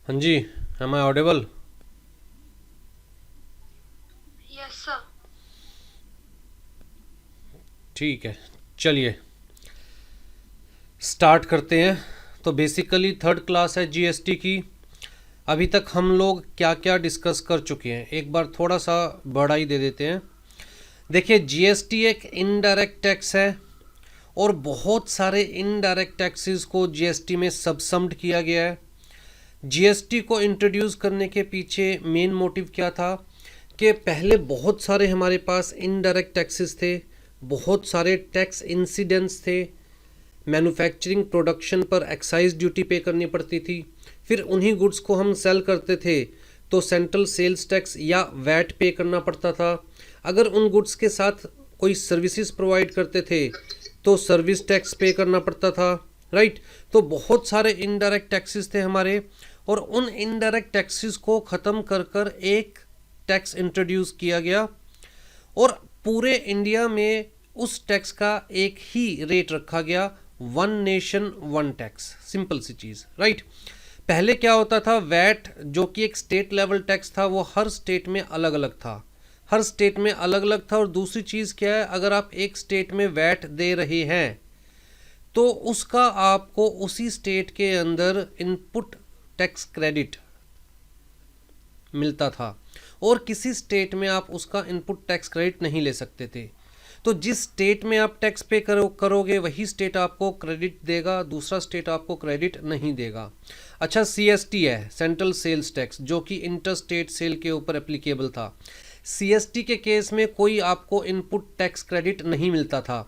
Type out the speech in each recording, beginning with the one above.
हाँ जी, am I audible? Yes sir. ठीक है, चलिए स्टार्ट करते हैं। तो बेसिकली थर्ड क्लास है जीएसटी की। अभी तक हम लोग क्या क्या डिस्कस कर चुके हैं, एक बार थोड़ा सा बढ़ाई दे देते हैं। देखिए, जीएसटी एक इनडायरेक्ट टैक्स है और बहुत सारे इनडायरेक्ट टैक्सेस को जीएसटी में सबसम्ड किया गया है। जीएसटी को इंट्रोड्यूस करने के पीछे मेन मोटिव क्या था कि पहले बहुत सारे हमारे पास इनडायरेक्ट टैक्सेस थे, बहुत सारे टैक्स इंसिडेंट्स थे। मैन्युफैक्चरिंग प्रोडक्शन पर एक्साइज ड्यूटी पे करनी पड़ती थी, फिर उन्हीं गुड्स को हम सेल करते थे तो सेंट्रल सेल्स टैक्स या वैट पे करना पड़ता था। अगर उन गुड्स के साथ कोई सर्विसेज प्रोवाइड करते थे तो सर्विस टैक्स पे करना पड़ता था, राइट। तो बहुत सारे इनडायरेक्ट टैक्सेस थे हमारे, और उन इनडायरेक्ट टैक्सेस को ख़त्म कर कर एक टैक्स इंट्रोड्यूस किया गया, और पूरे इंडिया में उस टैक्स का एक ही रेट रखा गया, one nation one tax. Simple सी चीज़, राइट। पहले क्या होता था, वैट जो कि एक स्टेट लेवल टैक्स था वो हर स्टेट में अलग अलग था, हर स्टेट में अलग अलग था। और दूसरी चीज़ क्या है, अगर आप एक स्टेट में वैट दे रहे हैं तो उसका आपको उसी स्टेट के अंदर इनपुट टैक्स क्रेडिट मिलता था, और किसी स्टेट में आप उसका इनपुट टैक्स क्रेडिट नहीं ले सकते थे। तो जिस स्टेट में आप टैक्स पे करोगे वही स्टेट आपको क्रेडिट देगा, दूसरा स्टेट आपको क्रेडिट नहीं देगा। अच्छा, सीएसटी है, सेंट्रल सेल्स टैक्स, जो कि इंटर स्टेट सेल के ऊपर एप्लीकेबल था। सीएसटी के केस में कोई आपको इनपुट टैक्स क्रेडिट नहीं मिलता था।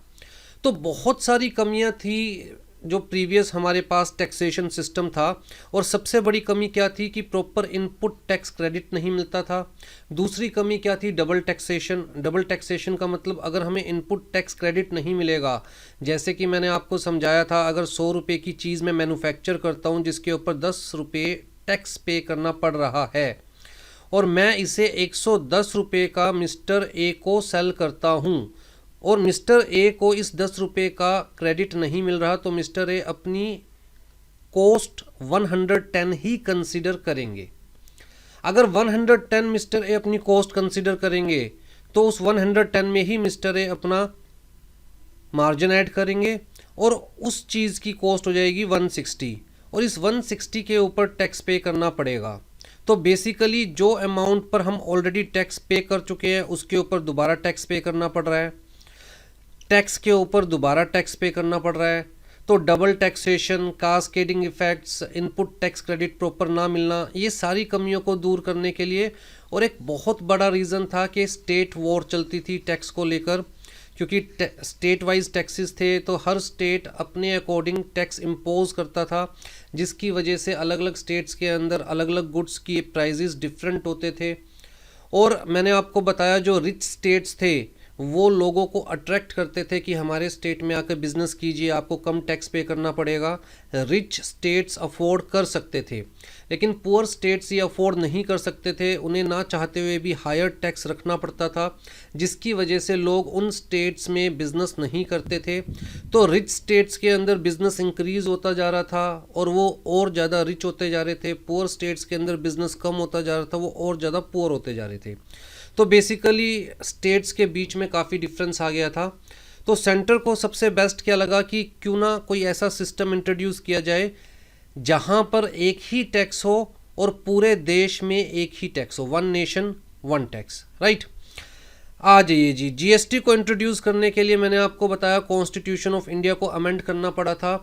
तो बहुत सारी कमियां थी जो प्रीवियस हमारे पास टैक्सेशन सिस्टम था। और सबसे बड़ी कमी क्या थी कि प्रॉपर इनपुट टैक्स क्रेडिट नहीं मिलता था। दूसरी कमी क्या थी, डबल टैक्सेशन। डबल टैक्सेशन का मतलब, अगर हमें इनपुट टैक्स क्रेडिट नहीं मिलेगा, जैसे कि मैंने आपको समझाया था, अगर 100 रुपये की चीज़ मैं मैन्युफैक्चर करता हूँ जिसके ऊपर 10 रुपये टैक्स पे करना पड़ रहा है, और मैं इसे 110 रुपये का मिस्टर ए को सेल करता हूँ, और मिस्टर ए को इस 10 रुपये का क्रेडिट नहीं मिल रहा, तो मिस्टर ए अपनी कॉस्ट 110 ही कंसीडर करेंगे। अगर 110 मिस्टर ए अपनी कॉस्ट कंसीडर करेंगे तो उस 110 में ही मिस्टर ए अपना मार्जिन ऐड करेंगे, और उस चीज़ की कॉस्ट हो जाएगी 160, और इस 160 के ऊपर टैक्स पे करना पड़ेगा। तो बेसिकली जो अमाउंट पर हम ऑलरेडी टैक्स पे कर चुके हैं उसके ऊपर दोबारा टैक्स पे करना पड़ रहा है, टैक्स के ऊपर दोबारा टैक्स पे करना पड़ रहा है। तो double taxation, cascading effects, input tax credit proper ना मिलना, ये सारी कमियों को दूर करने के लिए। और एक बहुत बड़ा रीज़न था कि स्टेट वॉर चलती थी टैक्स को लेकर, क्योंकि स्टेट वाइज टैक्सेस थे तो हर स्टेट अपने अकॉर्डिंग टैक्स इम्पोज करता था, जिसकी वजह से अलग अलग स्टेट्स के अंदर अलग अलग गुड्स की प्राइजेस डिफरेंट होते थे। और मैंने आपको बताया, जो रिच स्टेट्स थे वो लोगों को अट्रैक्ट करते थे कि हमारे स्टेट में आकर बिजनेस कीजिए, आपको कम टैक्स पे करना पड़ेगा। रिच स्टेट्स अफोर्ड कर सकते थे, लेकिन पुअर स्टेट्स ये अफोर्ड नहीं कर सकते थे, उन्हें ना चाहते हुए भी हायर टैक्स रखना पड़ता था, जिसकी वजह से लोग उन स्टेट्स में बिजनेस नहीं करते थे। तो रिच स्टेट्स के अंदर बिजनेस इंक्रीज होता जा रहा था और वो और ज़्यादा रिच होते जा रहे थे, पुअर स्टेट्स के अंदर बिजनेस कम होता जा रहा था, वो और ज़्यादा पुअर होते जा रहे थे। तो बेसिकली स्टेट्स के बीच में काफ़ी डिफरेंस आ गया था। तो सेंटर को सबसे बेस्ट क्या लगा कि क्यों ना कोई ऐसा सिस्टम इंट्रोड्यूस किया जाए जहां पर एक ही टैक्स हो और पूरे देश में एक ही टैक्स हो, one nation one tax, right. आ जाइए जी, जीएसटी को इंट्रोड्यूस करने के लिए मैंने आपको बताया कॉन्स्टिट्यूशन ऑफ इंडिया को अमेंड करना पड़ा था।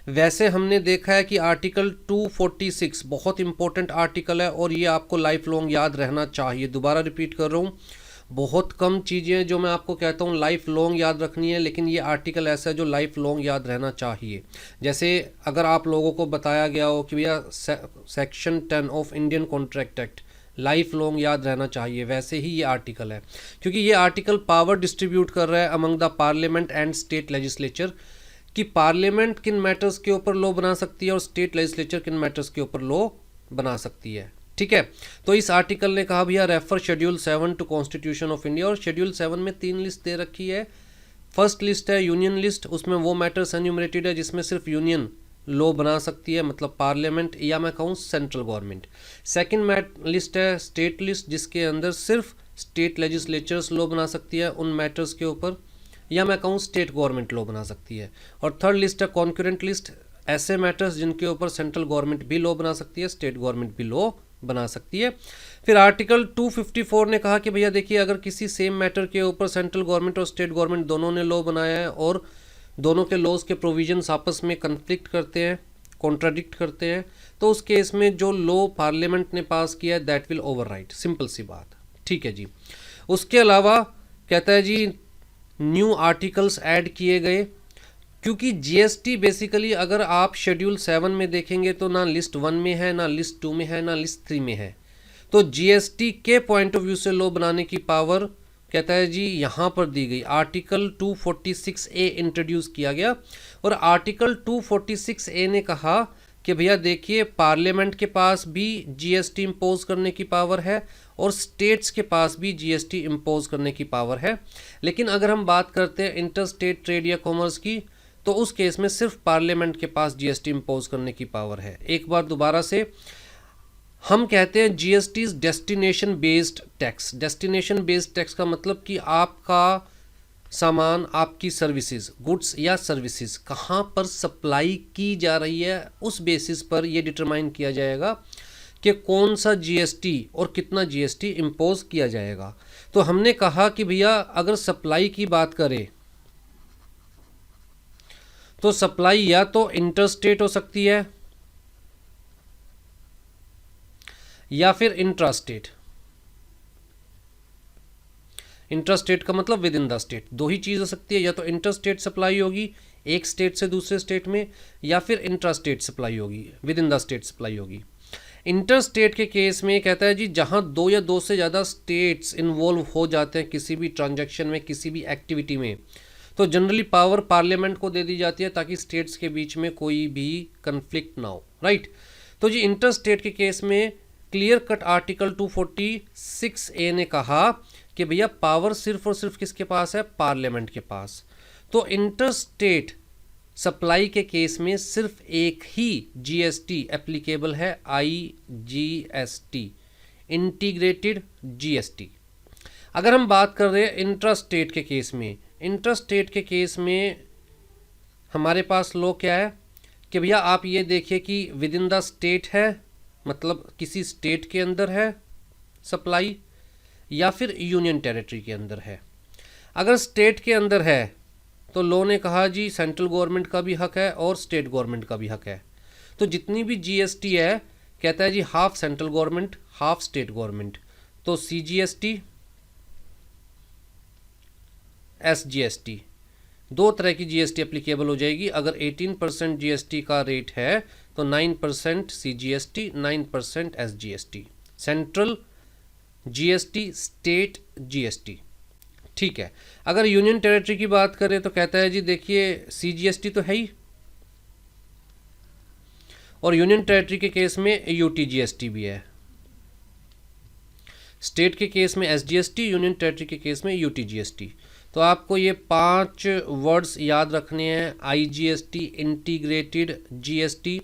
वैसे हमने देखा है कि आर्टिकल 246 बहुत इंपॉर्टेंट आर्टिकल है, और ये आपको लाइफ लॉन्ग याद रहना चाहिए। दोबारा रिपीट कर रहा हूँ, बहुत कम चीज़ें जो मैं आपको कहता हूँ लाइफ लॉन्ग याद रखनी है, लेकिन ये आर्टिकल ऐसा है जो लाइफ लॉन्ग याद रहना चाहिए। जैसे अगर आप लोगों को बताया गया हो कि भैया section 10 of Indian contract act life long याद रहना चाहिए, वैसे ही ये आर्टिकल है, क्योंकि ये आर्टिकल पावर डिस्ट्रीब्यूट कर रहा है among the parliament and state legislature, कि पार्लियामेंट किन मैटर्स के ऊपर लॉ बना सकती है और स्टेट लेजिस्लेचर किन मैटर्स के ऊपर लॉ बना सकती है, ठीक है। तो इस आर्टिकल ने कहा भैया refer schedule 7 to constitution of India, और शेड्यूल 7 में 3 लिस्ट दे रखी है। फर्स्ट लिस्ट है यूनियन लिस्ट, उसमें वो मैटर्स एन्यूमरेटेड है जिसमें सिर्फ यूनियन लॉ बना सकती है, मतलब पार्लियामेंट, या मैं कहूँ सेंट्रल गवर्नमेंट। सेकंड लिस्ट है स्टेट लिस्ट, जिसके अंदर सिर्फ स्टेट लेजिस्लेचर्स लॉ बना सकती है उन मैटर्स के ऊपर, या मैं कहूँ स्टेट गवर्नमेंट लॉ बना सकती है। और थर्ड लिस्ट है कॉन्करेंट लिस्ट, ऐसे मैटर्स जिनके ऊपर सेंट्रल गवर्नमेंट भी लॉ बना सकती है, स्टेट गवर्नमेंट भी लॉ बना सकती है। फिर आर्टिकल 254 ने कहा कि भैया देखिए, अगर किसी सेम मैटर के ऊपर सेंट्रल गवर्नमेंट और स्टेट गवर्नमेंट दोनों ने लॉ बनाया है और दोनों के लॉज के प्रोविजंस आपस में कन्फ्लिक्ट करते हैं, कॉन्ट्राडिक्ट करते हैं, तो उस केस में जो लॉ पार्लियामेंट ने पास किया है दैट विल ओवरराइड, सिंपल सी बात। ठीक है जी। उसके अलावा कहता है जी न्यू आर्टिकल्स ऐड किए गए, क्योंकि जीएसटी बेसिकली अगर आप शेड्यूल 7 में देखेंगे तो ना लिस्ट 1 में है, ना लिस्ट 2 में है, ना लिस्ट 3 में है। तो जीएसटी के पॉइंट ऑफ व्यू से लॉ बनाने की पावर कहता है जी यहाँ पर दी गई, आर्टिकल 246A इंट्रोड्यूस किया गया। और आर्टिकल 246A ने कहा कि भैया देखिए, पार्लियामेंट के पास भी जीएसटी इम्पोज करने की पावर है और स्टेट्स के पास भी जीएसटी इम्पोज करने की पावर है। लेकिन अगर हम बात करते हैं इंटर स्टेट ट्रेड या कॉमर्स की, तो उस केस में सिर्फ पार्लियामेंट के पास जीएसटी इम्पोज करने की पावर है। एक बार दोबारा से हम कहते हैं GST is destination based tax. Destination based tax का मतलब कि आपका सामान, आपकी सर्विसेज, गुड्स या सर्विसेज कहाँ पर सप्लाई की जा रही है, उस बेसिस पर यह डिटरमाइन किया जाएगा कि कौन सा जीएसटी और कितना जीएसटी इम्पोज किया जाएगा। तो हमने कहा कि भैया अगर सप्लाई की बात करें तो सप्लाई या तो इंटरस्टेट हो सकती है या फिर इंट्रास्टेट। इंट्रास्टेट का मतलब विद इन द स्टेट, दो ही चीज़ हो सकती है, या तो इंटरस्टेट सप्लाई होगी एक स्टेट से दूसरे स्टेट में, या फिर इंट्रास्टेट सप्लाई होगी, with in the state supply होगी। इंटरस्टेट के केस में कहता है जी जहां दो या दो से ज़्यादा स्टेट्स इन्वॉल्व हो जाते हैं किसी भी ट्रांजैक्शन में, किसी भी एक्टिविटी में, तो जनरली पावर पार्लियामेंट को दे दी जाती है ताकि स्टेट्स के बीच में कोई भी कन्फ्लिक्ट ना हो, राइट। तो जी इंटरस्टेट के केस में क्लियर कट आर्टिकल 246A ने कहा कि भैया पावर सिर्फ और सिर्फ किसके पास है, पार्लियामेंट के पास। तो इंटरस्टेट सप्लाई के केस में सिर्फ एक ही जीएसटी एप्लीकेबल है, आईजीएसटी, इंटीग्रेटेड जीएसटी। अगर हम बात कर रहे हैं इंट्रास्टेट के केस में, इंट्रास्टेट के केस में हमारे पास लॉ क्या है कि भैया आप ये देखिए कि विद इन द स्टेट है, मतलब किसी स्टेट के अंदर है सप्लाई, या फिर यूनियन टेरिटरी के अंदर है। अगर स्टेट के अंदर है तो लॉ ने कहा जी सेंट्रल गवर्नमेंट का भी हक है और स्टेट गवर्नमेंट का भी हक है। तो जितनी भी जीएसटी है कहता है जी half central government half state government. तो सीजीएसटी, एसजीएसटी, दो तरह की जीएसटी एप्लीकेबल हो जाएगी। अगर 18% जीएसटी का रेट है तो 9% CGST, 9% SGST, central GST, state GST. ठीक है। अगर यूनियन टेरिटरी की बात करें तो कहता है जी देखिए सीजीएसटी तो है ही, और यूनियन टेरिटरी के केस में यूटीजीएसटी भी है। स्टेट के केस में एसजीएसटी, यूनियन टेरिटरी के केस में यूटीजीएसटी। तो आपको ये 5 वर्ड्स याद रखने हैं, आईजीएसटी, इंटीग्रेटेड जीएसटी,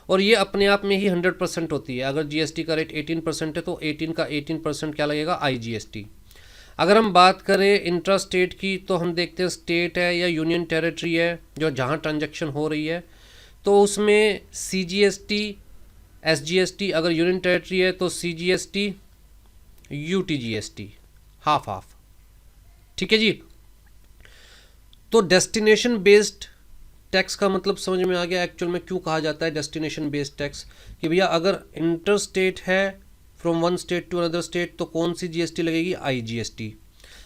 और ये अपने आप में ही 100% होती है। अगर जीएसटी का रेट 18% है तो 18 का 18% क्या लगेगा, आईजीएसटी। अगर हम बात करें इंट्रा स्टेट की तो हम देखते हैं स्टेट है या यूनियन टेरिटरी है जो जहाँ ट्रांजैक्शन हो रही है, तो उसमें सीजीएसटी, एसजीएसटी, अगर यूनियन टेरिटरी है तो सीजीएसटी, यूटीजीएसटी, हाफ हाफ। ठीक है जी। तो डेस्टिनेशन बेस्ड टैक्स का मतलब समझ में आ गया एक्चुअल में क्यों कहा जाता है डेस्टिनेशन बेस्ड टैक्स, कि भैया अगर इंटर स्टेट है from one state to another state तो कौन सी जीएसटी लगेगी, आईजीएसटी।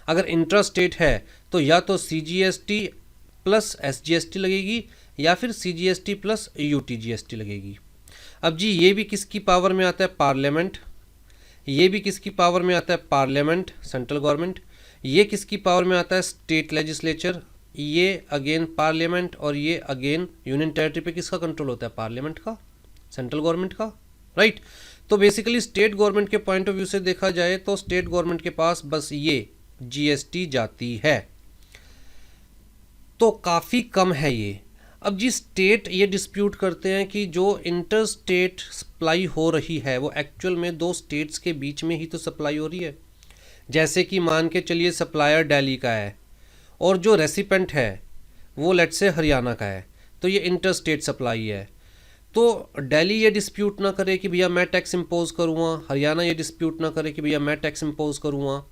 अगर इंट्रा स्टेट है तो या तो सीजीएसटी प्लस एसजीएसटी लगेगी या फिर सीजीएसटी प्लस यूटीजीएसटी लगेगी। अब जी ये भी किसकी पावर में आता है, पार्लियामेंट। ये भी किसकी पावर में आता है, पार्लियामेंट, सेंट्रल गवर्नमेंट। ये किसकी पावर में आता है, स्टेट लेजिस्लेचर। ये अगेन पार्लियामेंट, और ये अगेन यूनियन टेरिटरी पे किसका कंट्रोल होता है, पार्लियामेंट का, सेंट्रल गवर्नमेंट का, राइट। तो बेसिकली स्टेट गवर्नमेंट के पॉइंट ऑफ व्यू से देखा जाए तो स्टेट गवर्नमेंट के पास बस ये जीएसटी जाती है, तो काफ़ी कम है ये। अब जी स्टेट ये डिस्प्यूट करते हैं कि जो इंटर स्टेट सप्लाई हो रही है वो एक्चुअल में दो स्टेट्स के बीच में ही तो सप्लाई हो रही है। जैसे कि मान के चलिए सप्लायर दिल्ली का है और जो रेसिपेंट है वो लेट्स से हरियाणा का है, तो ये इंटर स्टेट सप्लाई है। तो दिल्ली ये डिस्प्यूट ना करे कि भैया मैं टैक्स इम्पोज करूँगा, हरियाणा ये डिस्प्यूट ना करे कि भैया मैं टैक्स इम्पोज करूँगा।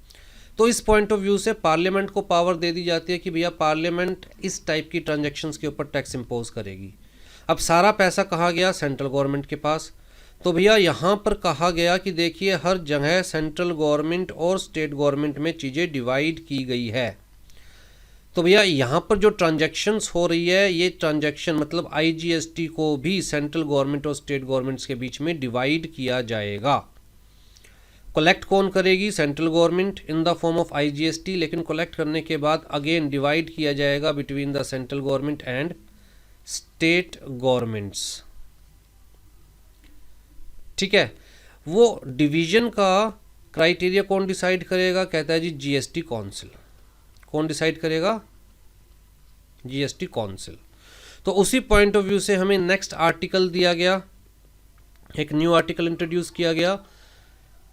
तो इस पॉइंट ऑफ व्यू से पार्लियामेंट को पावर दे दी जाती है कि भैया पार्लियामेंट इस टाइप की ट्रांजैक्शंस के ऊपर टैक्स इम्पोज करेगी। अब सारा पैसा कहाँ गया? सेंट्रल गवर्नमेंट के पास। तो भैया यहाँ पर कहा गया कि देखिए हर जगह सेंट्रल गवर्नमेंट और स्टेट गवर्नमेंट में चीज़ें डिवाइड की गई है। तो भैया यहाँ पर जो ट्रांजैक्शंस हो रही है ये ट्रांजैक्शन मतलब IGST को भी सेंट्रल गवर्नमेंट और स्टेट गवर्नमेंट्स के बीच में डिवाइड किया जाएगा। कलेक्ट कौन करेगी? Central government in the form of IGST, लेकिन कलेक्ट करने के बाद अगेन डिवाइड किया जाएगा between the central government and state governments. ठीक है, वो डिवीजन का क्राइटेरिया कौन डिसाइड करेगा? कहता है जी GST काउंसिल। कौन डिसाइड करेगा? GST council. तो उसी पॉइंट ऑफ व्यू से हमें नेक्स्ट आर्टिकल दिया गया, एक न्यू आर्टिकल इंट्रोड्यूस किया गया,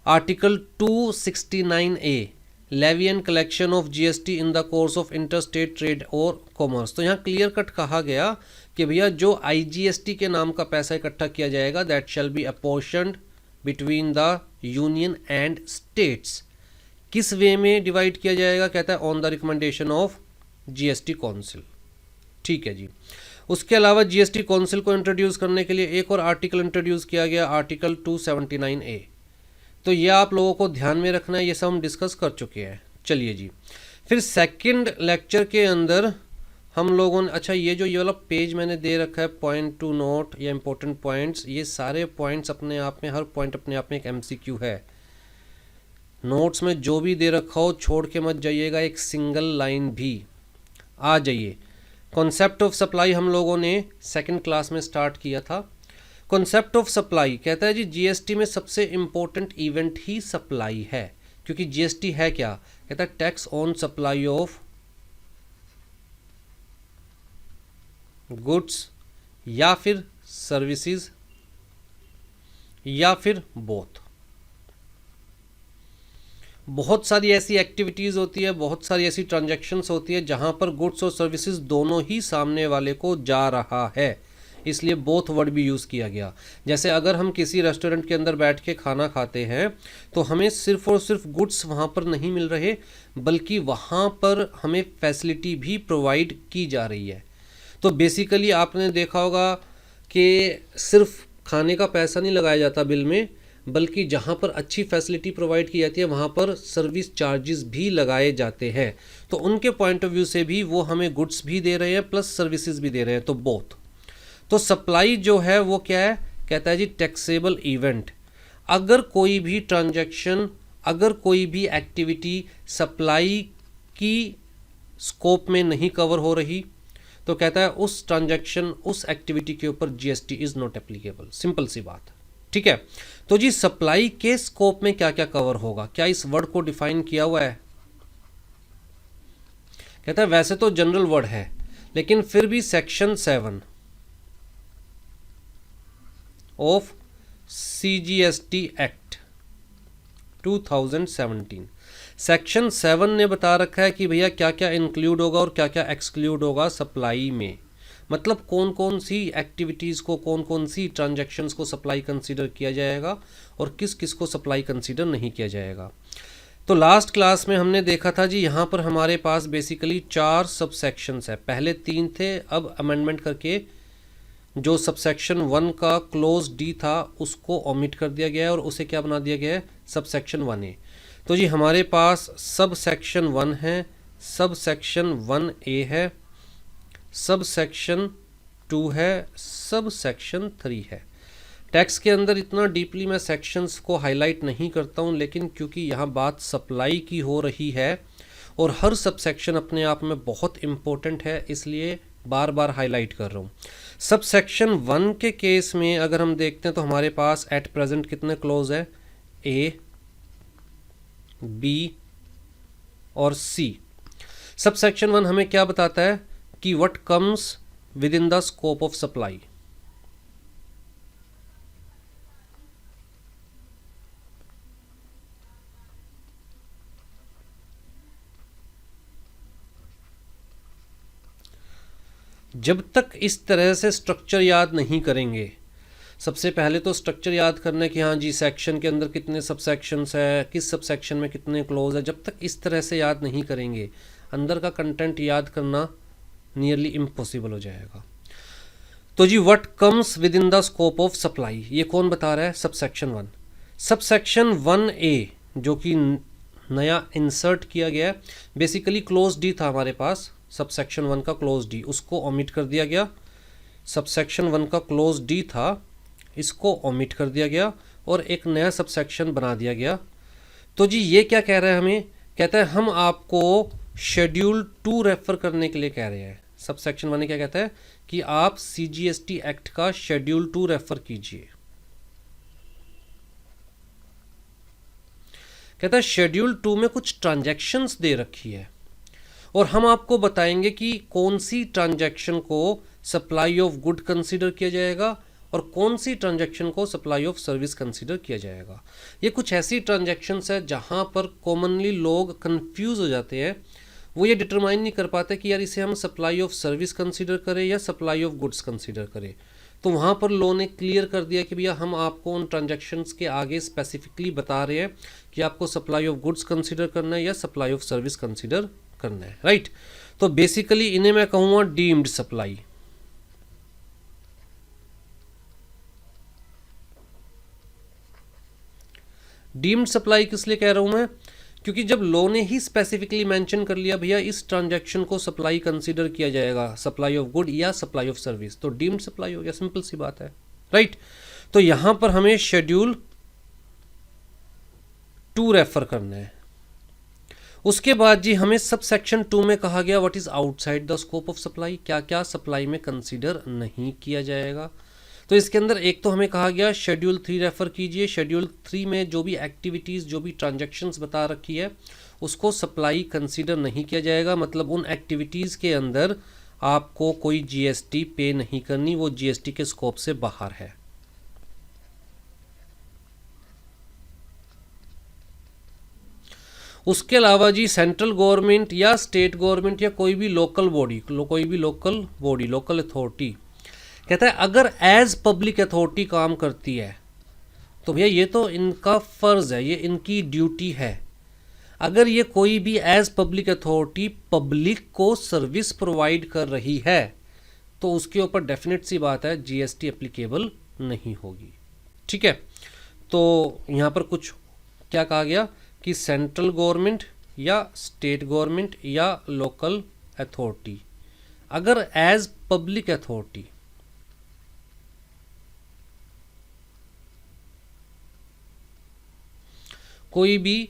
article 269A, levy and collection of GST in the course of interstate trade और कॉमर्स। तो यहाँ क्लियर कट कहा गया कि भैया जो IGST के नाम का पैसा इकट्ठा किया जाएगा that shall be apportioned between the union and states. किस वे में डिवाइड किया जाएगा? कहता है on the recommendation of GST council. ठीक है जी। उसके अलावा GST काउंसिल को इंट्रोड्यूस करने के लिए एक और आर्टिकल इंट्रोड्यूस किया गया, आर्टिकल 279A। तो ये आप लोगों को ध्यान में रखना है, ये सब हम डिस्कस कर चुके हैं। चलिए जी, फिर सेकंड लेक्चर के अंदर हम लोगों ने, अच्छा ये वाला पेज मैंने दे रखा है पॉइंट टू नोट या इंपॉर्टेंट पॉइंट्स, ये सारे पॉइंट्स अपने आप में, हर पॉइंट अपने आप में एक MCQ है। नोट्स में जो भी दे रखा हो छोड़ के मत जाइएगा, एक सिंगल लाइन भी। आ जाइए, कॉन्सेप्ट ऑफ सप्लाई हम लोगों ने सेकंड क्लास में स्टार्ट किया था। कॉन्सेप्ट ऑफ सप्लाई कहता है जी GST में सबसे इम्पोर्टेंट इवेंट ही सप्लाई है, क्योंकि GST है क्या? कहता है tax on supply of goods या फिर सर्विसेज या फिर बोथ। बहुत सारी ऐसी एक्टिविटीज़ होती है, बहुत सारी ऐसी ट्रांजैक्शंस होती है जहां पर गुड्स और सर्विसेज दोनों ही सामने वाले को जा रहा है, इसलिए बोथ वर्ड भी यूज़ किया गया। जैसे अगर हम किसी रेस्टोरेंट के अंदर बैठ के खाना खाते हैं तो हमें सिर्फ और सिर्फ गुड्स वहाँ पर नहीं मिल रहे, बल्कि वहाँ पर हमें फैसिलिटी भी प्रोवाइड की जा रही है। तो बेसिकली आपने देखा होगा कि सिर्फ खाने का पैसा नहीं लगाया जाता बिल में, बल्कि जहाँ पर अच्छी फैसिलिटी प्रोवाइड की जाती है वहाँ पर सर्विस चार्जेस भी लगाए जाते हैं। तो उनके पॉइंट ऑफ व्यू से भी वो हमें गुड्स भी दे रहे हैं प्लस सर्विसेज भी दे रहे हैं, तो बोथ। तो सप्लाई जो है वो क्या है? कहता है जी टैक्सेबल इवेंट। अगर कोई भी ट्रांजैक्शन, अगर कोई भी एक्टिविटी सप्लाई की स्कोप में नहीं कवर हो रही तो कहता है उस ट्रांजैक्शन, उस एक्टिविटी के ऊपर GST is not applicable. Simple सी बात। ठीक है, तो जी सप्लाई के स्कोप में क्या क्या कवर होगा? क्या इस वर्ड को डिफाइन किया हुआ है? कहता है वैसे तो जनरल वर्ड है, लेकिन फिर भी section 7 of CGST act 2017, section 7 ने बता रखा है कि भैया क्या क्या इंक्लूड होगा और क्या क्या एक्सक्लूड होगा सप्लाई में। मतलब कौन कौन सी एक्टिविटीज़ को, कौन कौन सी ट्रांजैक्शंस को सप्लाई कंसीडर किया जाएगा और किस किस को सप्लाई कंसीडर नहीं किया जाएगा। तो लास्ट क्लास में हमने देखा था जी यहाँ पर हमारे पास बेसिकली 4 सबसेक्शंस है। पहले 3 थे, अब अमेंडमेंट करके जो सबसेक्शन 1 का क्लोज D था उसको ओमिट कर दिया गया है और उसे क्या बना दिया गया है? Subsection 1A। तो जी हमारे पास सब सेक्शन 1 है, सब सेक्शन 1A है, सब सेक्शन 2 है, सब सेक्शन 3 है। टैक्स के अंदर इतना डीपली मैं सेक्शंस को हाईलाइट नहीं करता हूँ, लेकिन क्योंकि यहाँ बात सप्लाई की हो रही है और हर सब सेक्शन अपने आप में बहुत इम्पोर्टेंट है, इसलिए बार बार हाईलाइट कर रहा हूँ। सब सेक्शन 1 के केस में अगर हम देखते हैं तो हमारे पास एट प्रेजेंट कितने क्लोज है? A, B और C। सब सेक्शन 1 हमें क्या बताता है कि what comes within the scope of supply. जब तक इस तरह से स्ट्रक्चर याद नहीं करेंगे, सबसे पहले तो स्ट्रक्चर याद करना है कि हाँ जी सेक्शन के अंदर कितने सब सेक्शंस है, किस सब सेक्शन में कितने क्लोज है, जब तक इस तरह से याद नहीं करेंगे अंदर का कंटेंट याद करना नियरली इम्पॉसिबल हो जाएगा। तो जी what comes within the scope of supply, ये कौन बता रहा है? Sub section 1। Sub section 1A जो कि नया इंसर्ट किया गया है, बेसिकली क्लोज डी था हमारे पास, सब सेक्शन 1 का क्लोज डी, उसको ओमिट कर दिया गया। सब सेक्शन 1 का क्लोज डी था, इसको ओमिट कर दिया गया और एक नया सब सेक्शन बना दिया गया। तो जी ये क्या कह रहा है हमें? कहता है हम आपको शेड्यूल 2 रेफर करने के लिए कह रहे हैं। सब सेक्शन 1 क्या कहता है कि आप CGST एक्ट का शेड्यूल 2 रेफर कीजिए। कहता है शेड्यूल 2 में कुछ ट्रांजैक्शंस दे रखी है और हम आपको बताएंगे कि कौन सी ट्रांजैक्शन को सप्लाई ऑफ गुड कंसीडर किया जाएगा और कौन सी ट्रांजैक्शन को सप्लाई ऑफ सर्विस कंसीडर किया जाएगा। ये कुछ ऐसी ट्रांजैक्शंस है जहां पर कॉमनली लोग कंफ्यूज हो जाते हैं, वो ये डिटरमाइन नहीं कर पाते कि यार इसे हम सप्लाई ऑफ सर्विस कंसीडर करें या सप्लाई ऑफ गुड्स कंसीडर करें। तो वहाँ पर लॉ ने क्लियर कर दिया कि भैया हम आपको उन ट्रांजैक्शंस के आगे स्पेसिफिकली बता रहे हैं कि आपको सप्लाई ऑफ गुड्स कंसीडर करना है या सप्लाई ऑफ सर्विस कंसीडर करना है, राइट। तो बेसिकली इन्हें मैं कहूँगा डीम्ड सप्लाई। डीम्ड सप्लाई किस लिए कह रहा हूं मैं? क्योंकि जब लॉ ने ही स्पेसिफिकली मेंशन कर लिया भैया इस ट्रांजैक्शन को सप्लाई कंसीडर किया जाएगा, सप्लाई ऑफ गुड या सप्लाई ऑफ सर्विस, तो डीम्ड सप्लाई हो गया, सिंपल सी बात है, राइट। तो यहां पर हमें शेड्यूल 2 रेफर करना है। उसके बाद जी हमें सब सेक्शन 2 में कहा गया what is outside the scope of supply, क्या क्या सप्लाई में कंसीडर नहीं किया जाएगा। तो इसके अंदर एक तो हमें कहा गया शेड्यूल 3 रेफर कीजिए। शेड्यूल 3 में जो भी एक्टिविटीज़ जो भी ट्रांजैक्शंस बता रखी है उसको सप्लाई कंसीडर नहीं किया जाएगा, मतलब उन एक्टिविटीज़ के अंदर आपको कोई GST पे नहीं करनी, वो GST के स्कोप से बाहर है। उसके अलावा जी सेंट्रल गवर्नमेंट या स्टेट गवर्नमेंट या कोई भी लोकल बॉडी, लोकल अथॉरिटी, कहता है अगर एज पब्लिक अथॉरिटी काम करती है तो भैया ये तो इनका फर्ज है, ये इनकी ड्यूटी है। अगर ये कोई भी एज पब्लिक अथॉरिटी पब्लिक को सर्विस प्रोवाइड कर रही है तो उसके ऊपर डेफिनेट सी बात है GST एप्लीकेबल नहीं होगी, ठीक है। तो यहाँ पर कुछ क्या कहा गया कि सेंट्रल गवर्नमेंट या स्टेट गवर्नमेंट या लोकल अथॉरिटी अगर एज पब्लिक अथॉरिटी कोई भी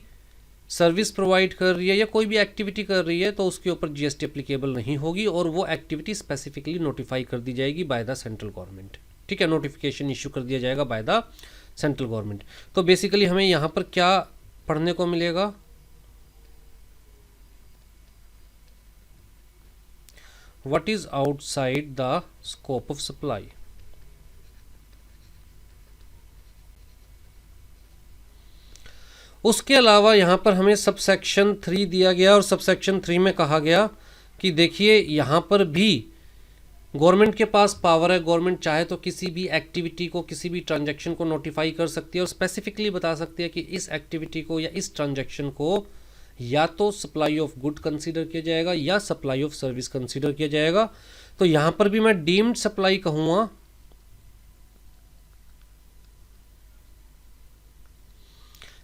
सर्विस प्रोवाइड कर रही है या कोई भी एक्टिविटी कर रही है तो उसके ऊपर GST एप्लीकेबल नहीं होगी और वो एक्टिविटी स्पेसिफिकली नोटिफाई कर दी जाएगी बाय द सेंट्रल गवर्नमेंट, ठीक है। नोटिफिकेशन इशू कर दिया जाएगा बाय द सेंट्रल गवर्नमेंट। तो बेसिकली हमें यहाँ पर क्या पढ़ने को मिलेगा? What is outside the scope of supply. उसके अलावा यहाँ पर हमें सब सेक्शन 3 दिया गया और सब सेक्शन 3 में कहा गया कि देखिए यहाँ पर भी गवर्नमेंट के पास पावर है, गवर्नमेंट चाहे तो किसी भी एक्टिविटी को, किसी भी ट्रांजैक्शन को नोटिफाई कर सकती है और स्पेसिफिकली बता सकती है कि इस एक्टिविटी को या इस ट्रांजैक्शन को या तो सप्लाई ऑफ गुड कंसीडर किया जाएगा या सप्लाई ऑफ सर्विस कंसीडर किया जाएगा। तो यहाँ पर भी मैं डीम्ड सप्लाई कहूँगा,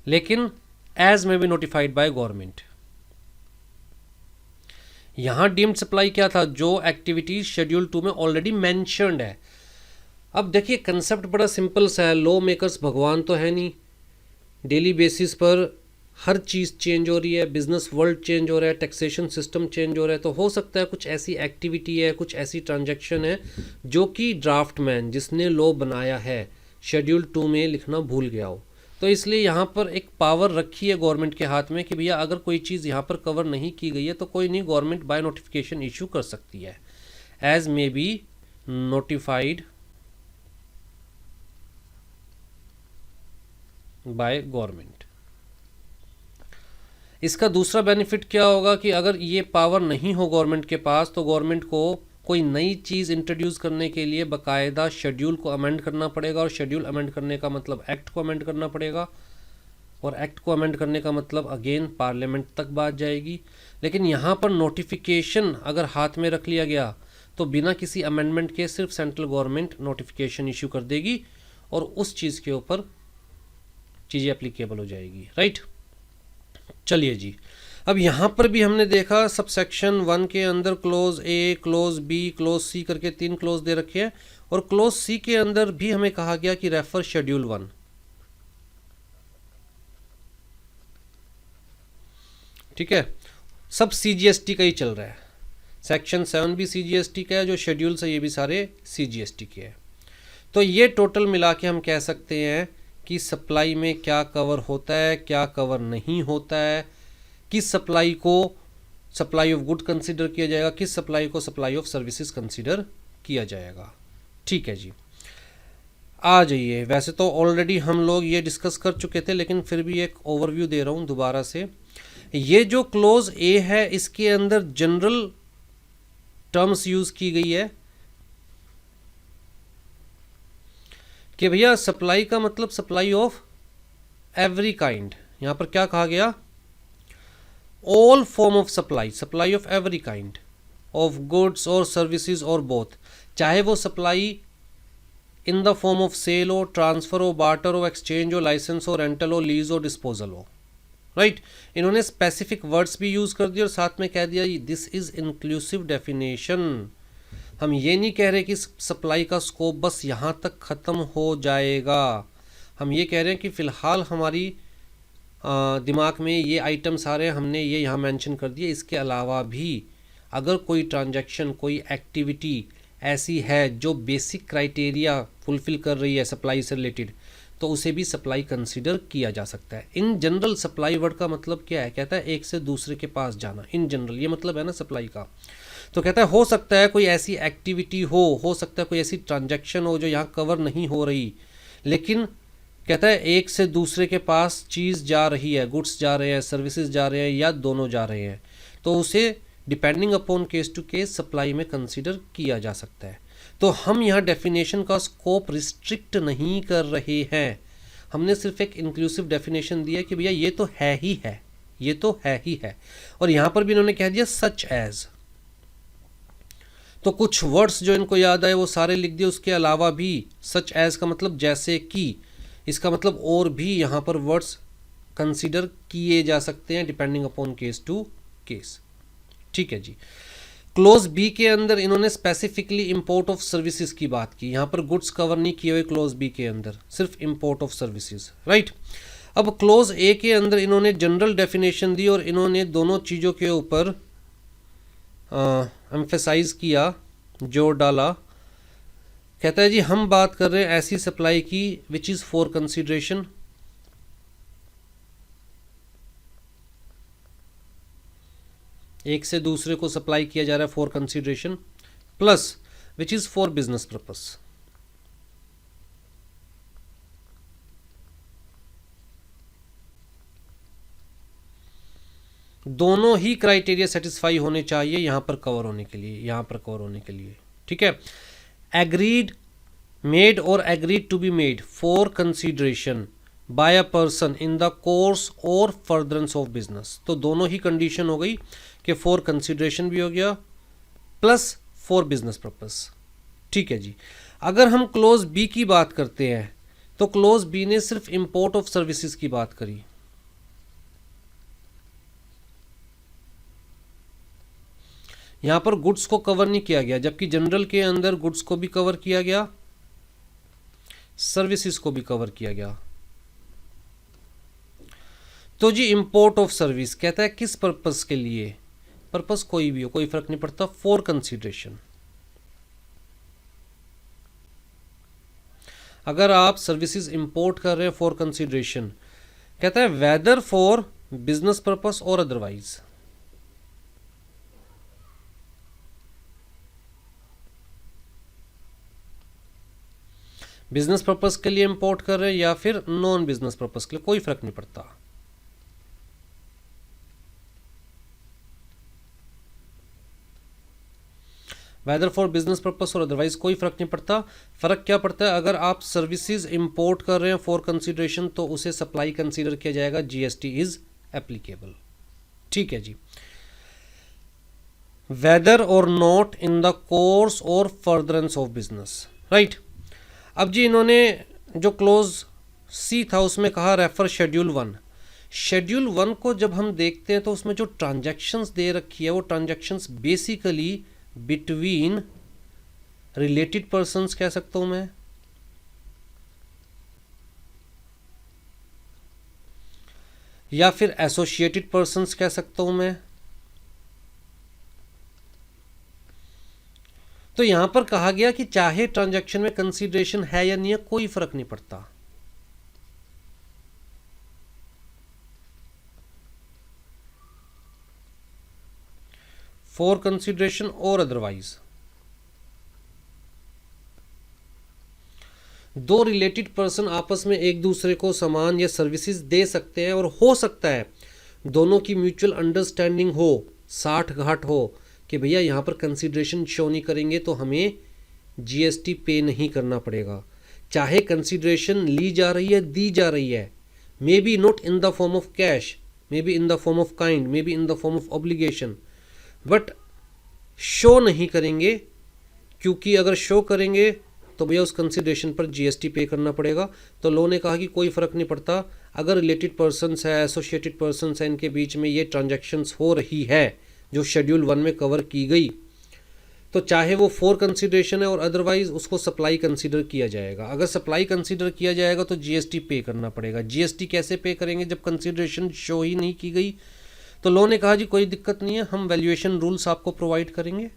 लेकिन एज में बी नोटिफाइड बाय गवर्नमेंट। यहां डीम्ड सप्लाई क्या था? जो एक्टिविटीज शेड्यूल 2 में ऑलरेडी मेंशन्ड है। अब देखिए कंसेप्ट बड़ा सिंपल सा है, लॉ मेकर्स भगवान तो है नहीं, डेली बेसिस पर हर चीज़ चेंज हो रही है, बिजनेस वर्ल्ड चेंज हो रहा है, टैक्सेशन सिस्टम चेंज हो रहा है। तो हो सकता है कुछ ऐसी एक्टिविटी है, कुछ ऐसी ट्रांजैक्शन है जो कि ड्राफ्टमैन जिसने लॉ बनाया है शेड्यूल 2 में लिखना भूल गया हो। तो इसलिए यहाँ पर एक पावर रखी है गवर्नमेंट के हाथ में कि भैया अगर कोई चीज़ यहाँ पर कवर नहीं की गई है तो कोई नहीं, गवर्नमेंट बाय नोटिफिकेशन इशू कर सकती है, as may be notified by government. इसका दूसरा बेनिफिट क्या होगा कि अगर ये पावर नहीं हो गवर्नमेंट के पास तो गवर्नमेंट को कोई नई चीज़ इंट्रोड्यूस करने के लिए बाकायदा शेड्यूल को अमेंड करना पड़ेगा, और शेड्यूल अमेंड करने का मतलब एक्ट को अमेंड करना पड़ेगा, और एक्ट को अमेंड करने का मतलब अगेन पार्लियामेंट तक बात जाएगी। लेकिन यहाँ पर नोटिफिकेशन अगर हाथ में रख लिया गया तो बिना किसी अमेंडमेंट के सिर्फ सेंट्रल गवर्नमेंट नोटिफिकेशन इशू कर देगी और उस चीज़ के ऊपर चीज़ें एप्लीकेबल हो जाएगी, राइट। चलिए जी, अब यहाँ पर भी हमने देखा सब सेक्शन 1 के अंदर क्लोज ए, क्लोज बी, क्लोज सी करके 3 क्लोज दे रखे हैं, और क्लोज सी के अंदर भी हमें कहा गया कि रेफर शेड्यूल 1। ठीक है, सब सीजीएसटी का ही चल रहा है। सेक्शन 7 भी सीजीएसटी का है, जो शेड्यूल्स है ये भी सारे सीजीएसटी के हैं। तो ये टोटल मिला के हम कह सकते हैं कि सप्लाई में क्या कवर होता है, क्या कवर नहीं होता है, किस सप्लाई को सप्लाई ऑफ गुड कंसीडर किया जाएगा, किस सप्लाई को सप्लाई ऑफ सर्विसेज कंसीडर किया जाएगा। ठीक है जी, आ जाइए। वैसे तो ऑलरेडी हम लोग ये डिस्कस कर चुके थे, लेकिन फिर भी एक ओवरव्यू दे रहा हूँ दोबारा से। ये जो क्लोज ए है इसके अंदर जनरल टर्म्स यूज की गई है कि भैया सप्लाई का मतलब सप्लाई ऑफ एवरी काइंड। यहां पर क्या कहा गया, all form of supply, supply of every kind of goods or services or both, चाहे वो supply in the form of sale हो, ट्रांसफर हो, बार्टर हो, एक्सचेंज हो, लाइसेंस हो, रेंटल हो, लीज हो, डिस्पोजल हो, राइट। इन्होंने स्पेसिफिक वर्ड्स भी यूज कर दिए और साथ में कह दिया दिस इज इंक्लूसिव डेफिनेशन। हम ये नहीं कह रहे कि सप्लाई का स्कोप बस यहाँ तक ख़त्म हो जाएगा, हम ये कह रहे हैं कि फ़िलहाल हमारी दिमाग में ये आइटम्स आ रहे हैं, हमने ये यहाँ मेंशन कर दिए। इसके अलावा भी अगर कोई ट्रांजैक्शन, कोई एक्टिविटी ऐसी है जो बेसिक क्राइटेरिया फुलफ़िल कर रही है सप्लाई से रिलेटेड, तो उसे भी सप्लाई कंसीडर किया जा सकता है। इन जनरल सप्लाई वर्ड का मतलब क्या है, कहता है एक से दूसरे के पास जाना, इन जनरल ये मतलब है ना सप्लाई का। तो कहता है हो सकता है कोई ऐसी एक्टिविटी हो सकता है कोई ऐसी ट्रांजैक्शन हो जो यहाँ कवर नहीं हो रही, लेकिन कहता है एक से दूसरे के पास चीज़ जा रही है, गुड्स जा रहे हैं, सर्विसेज जा रहे हैं, या दोनों जा रहे हैं, तो उसे depending upon case to case supply में कंसीडर किया जा सकता है। तो हम यहाँ डेफिनेशन का स्कोप रिस्ट्रिक्ट नहीं कर रहे हैं, हमने सिर्फ एक इंक्लूसिव डेफिनेशन दिया कि भैया ये तो है ही है, ये तो है ही है। और यहाँ पर भी इन्होंने कह दिया सच एज, तो कुछ वर्ड्स जो इनको याद आए वो सारे लिख दिए। उसके अलावा भी सच एज का मतलब जैसे कि, इसका मतलब और भी यहाँ पर वर्ड्स कंसीडर किए जा सकते हैं depending upon case to case. ठीक है जी। क्लोज बी के अंदर इन्होंने स्पेसिफिकली इंपोर्ट ऑफ सर्विसेज की बात की, यहाँ पर गुड्स कवर नहीं किए हुए क्लोज बी के अंदर, सिर्फ इंपोर्ट ऑफ सर्विसेज, राइट। अब क्लोज ए के अंदर इन्होंने जनरल डेफिनेशन दी और इन्होंने दोनों चीज़ों के ऊपर एम्फेसाइज किया, जोर डाला। कहता है जी हम बात कर रहे हैं ऐसी सप्लाई की विच इज़ फॉर कंसिडरेशन, एक से दूसरे को सप्लाई किया जा रहा है for consideration, plus which is for business purpose. दोनों ही क्राइटेरिया सेटिस्फाई होने चाहिए यहाँ पर कवर होने के लिए, यहाँ पर कवर होने के लिए। ठीक है, agreed made or agreed to be made for consideration by a person in the course or furtherance of business, तो दोनों ही कंडीशन हो गई कि फॉर कंसिडरेशन भी हो गया प्लस फॉर बिजनेस पर्पस। ठीक है जी। अगर हम क्लोज बी की बात करते हैं तो क्लोज बी ने सिर्फ इंपोर्ट ऑफ सर्विसेज की बात करी, यहां पर गुड्स को कवर नहीं किया गया, जबकि जनरल के अंदर गुड्स को भी कवर किया गया, सर्विसेज को भी कवर किया गया। तो जी इंपोर्ट ऑफ सर्विस कहता है किस पर्पस के लिए, पर्पस कोई भी हो, कोई फर्क नहीं पड़ता, फॉर कंसिडरेशन। अगर आप सर्विसेज इंपोर्ट कर रहे हैं फॉर कंसिडरेशन, कहता है वेदर फॉर बिजनेस पर्पस और अदरवाइज। बिजनेस पर्पस के लिए इंपोर्ट कर रहे हैं या फिर नॉन बिजनेस पर्पस के लिए, कोई फर्क नहीं पड़ता। वेदर फॉर बिजनेस पर्पस और अदरवाइज कोई फर्क नहीं पड़ता। फर्क क्या पड़ता है, अगर आप सर्विसेज इंपोर्ट कर रहे हैं फॉर कंसीडरेशन तो उसे सप्लाई कंसीडर किया जाएगा, जीएसटी इज एप्लीकेबल। ठीक है जी। Weather or not in the course or furtherance of business, right. अब जी इन्होंने जो क्लोज सी था उसमें कहा रेफर शेड्यूल 1। शेड्यूल 1 को जब हम देखते हैं तो उसमें जो ट्रांजैक्शंस दे रखी है वो transactions basically between related persons कह सकता हूं मैं, या फिर एसोसिएटेड पर्सन्स कह सकता हूं मैं। तो यहां पर कहा गया कि चाहे ट्रांजैक्शन में कंसीडरेशन है या नहीं है कोई फर्क नहीं पड़ता। फॉर कंसीडरेशन और अदरवाइज दो रिलेटेड पर्सन आपस में एक दूसरे को सामान या सर्विसेज दे सकते हैं और हो सकता है दोनों की म्यूचुअल अंडरस्टैंडिंग हो, साठ घाट हो कि भैया यहाँ पर कंसीडरेशन शो नहीं करेंगे तो हमें जीएसटी पे नहीं करना पड़ेगा। चाहे कंसीडरेशन ली जा रही है, दी जा रही है, may be not in the form of cash, may be in the form of kind, may be in the form of obligation, but show नहीं करेंगे, क्योंकि अगर शो करेंगे तो भैया उस कंसीडरेशन पर जीएसटी पे करना पड़ेगा। तो लॉ ने कहा कि कोई फ़र्क नहीं पड़ता, अगर रिलेटेड पर्सन्स है, एसोसिएटेड पर्सन्स है, इनके बीच में ये ट्रांजैक्शंस हो रही है जो शेड्यूल 1 में कवर की गई, तो चाहे वो फॉर कंसीडरेशन है और अदरवाइज उसको सप्लाई कंसीडर किया जाएगा। अगर सप्लाई कंसीडर किया जाएगा तो जीएसटी पे करना पड़ेगा। जीएसटी कैसे पे करेंगे जब कंसीडरेशन शो ही नहीं की गई? तो लॉ ने कहा जी कोई दिक्कत नहीं है, हम वैल्यूएशन रूल्स आपको प्रोवाइड करेंगे।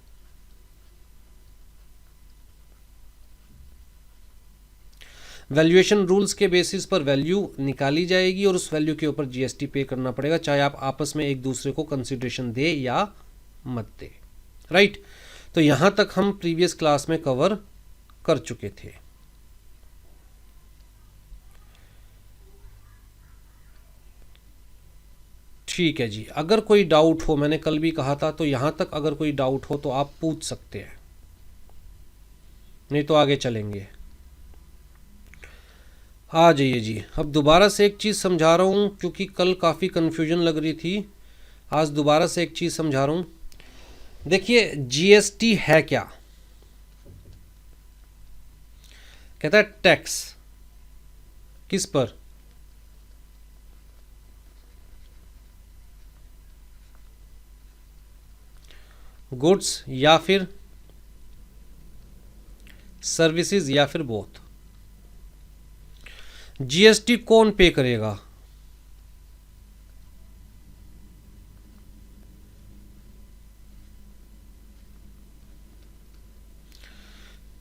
वैल्यूएशन रूल्स के बेसिस पर वैल्यू निकाली जाएगी और उस वैल्यू के ऊपर जीएसटी पे करना पड़ेगा, चाहे आप आपस में एक दूसरे को कंसीडरेशन दे या मत दे, राइट। तो यहां तक हम प्रीवियस क्लास में कवर कर चुके थे। ठीक है जी, अगर कोई डाउट हो, मैंने कल भी कहा था, तो यहां तक अगर कोई डाउट हो तो आप पूछ सकते हैं, नहीं तो आगे चलेंगे। आ जाइए जी। अब दोबारा से एक चीज़ समझा रहा हूँ क्योंकि कल काफ़ी कन्फ्यूजन लग रही थी, आज दोबारा से एक चीज़ समझा रहा हूँ। देखिए जीएसटी है क्या? कहता है टैक्स। किस पर? गुड्स या फिर सर्विसेज या फिर बोथ। जीएसटी कौन पे करेगा?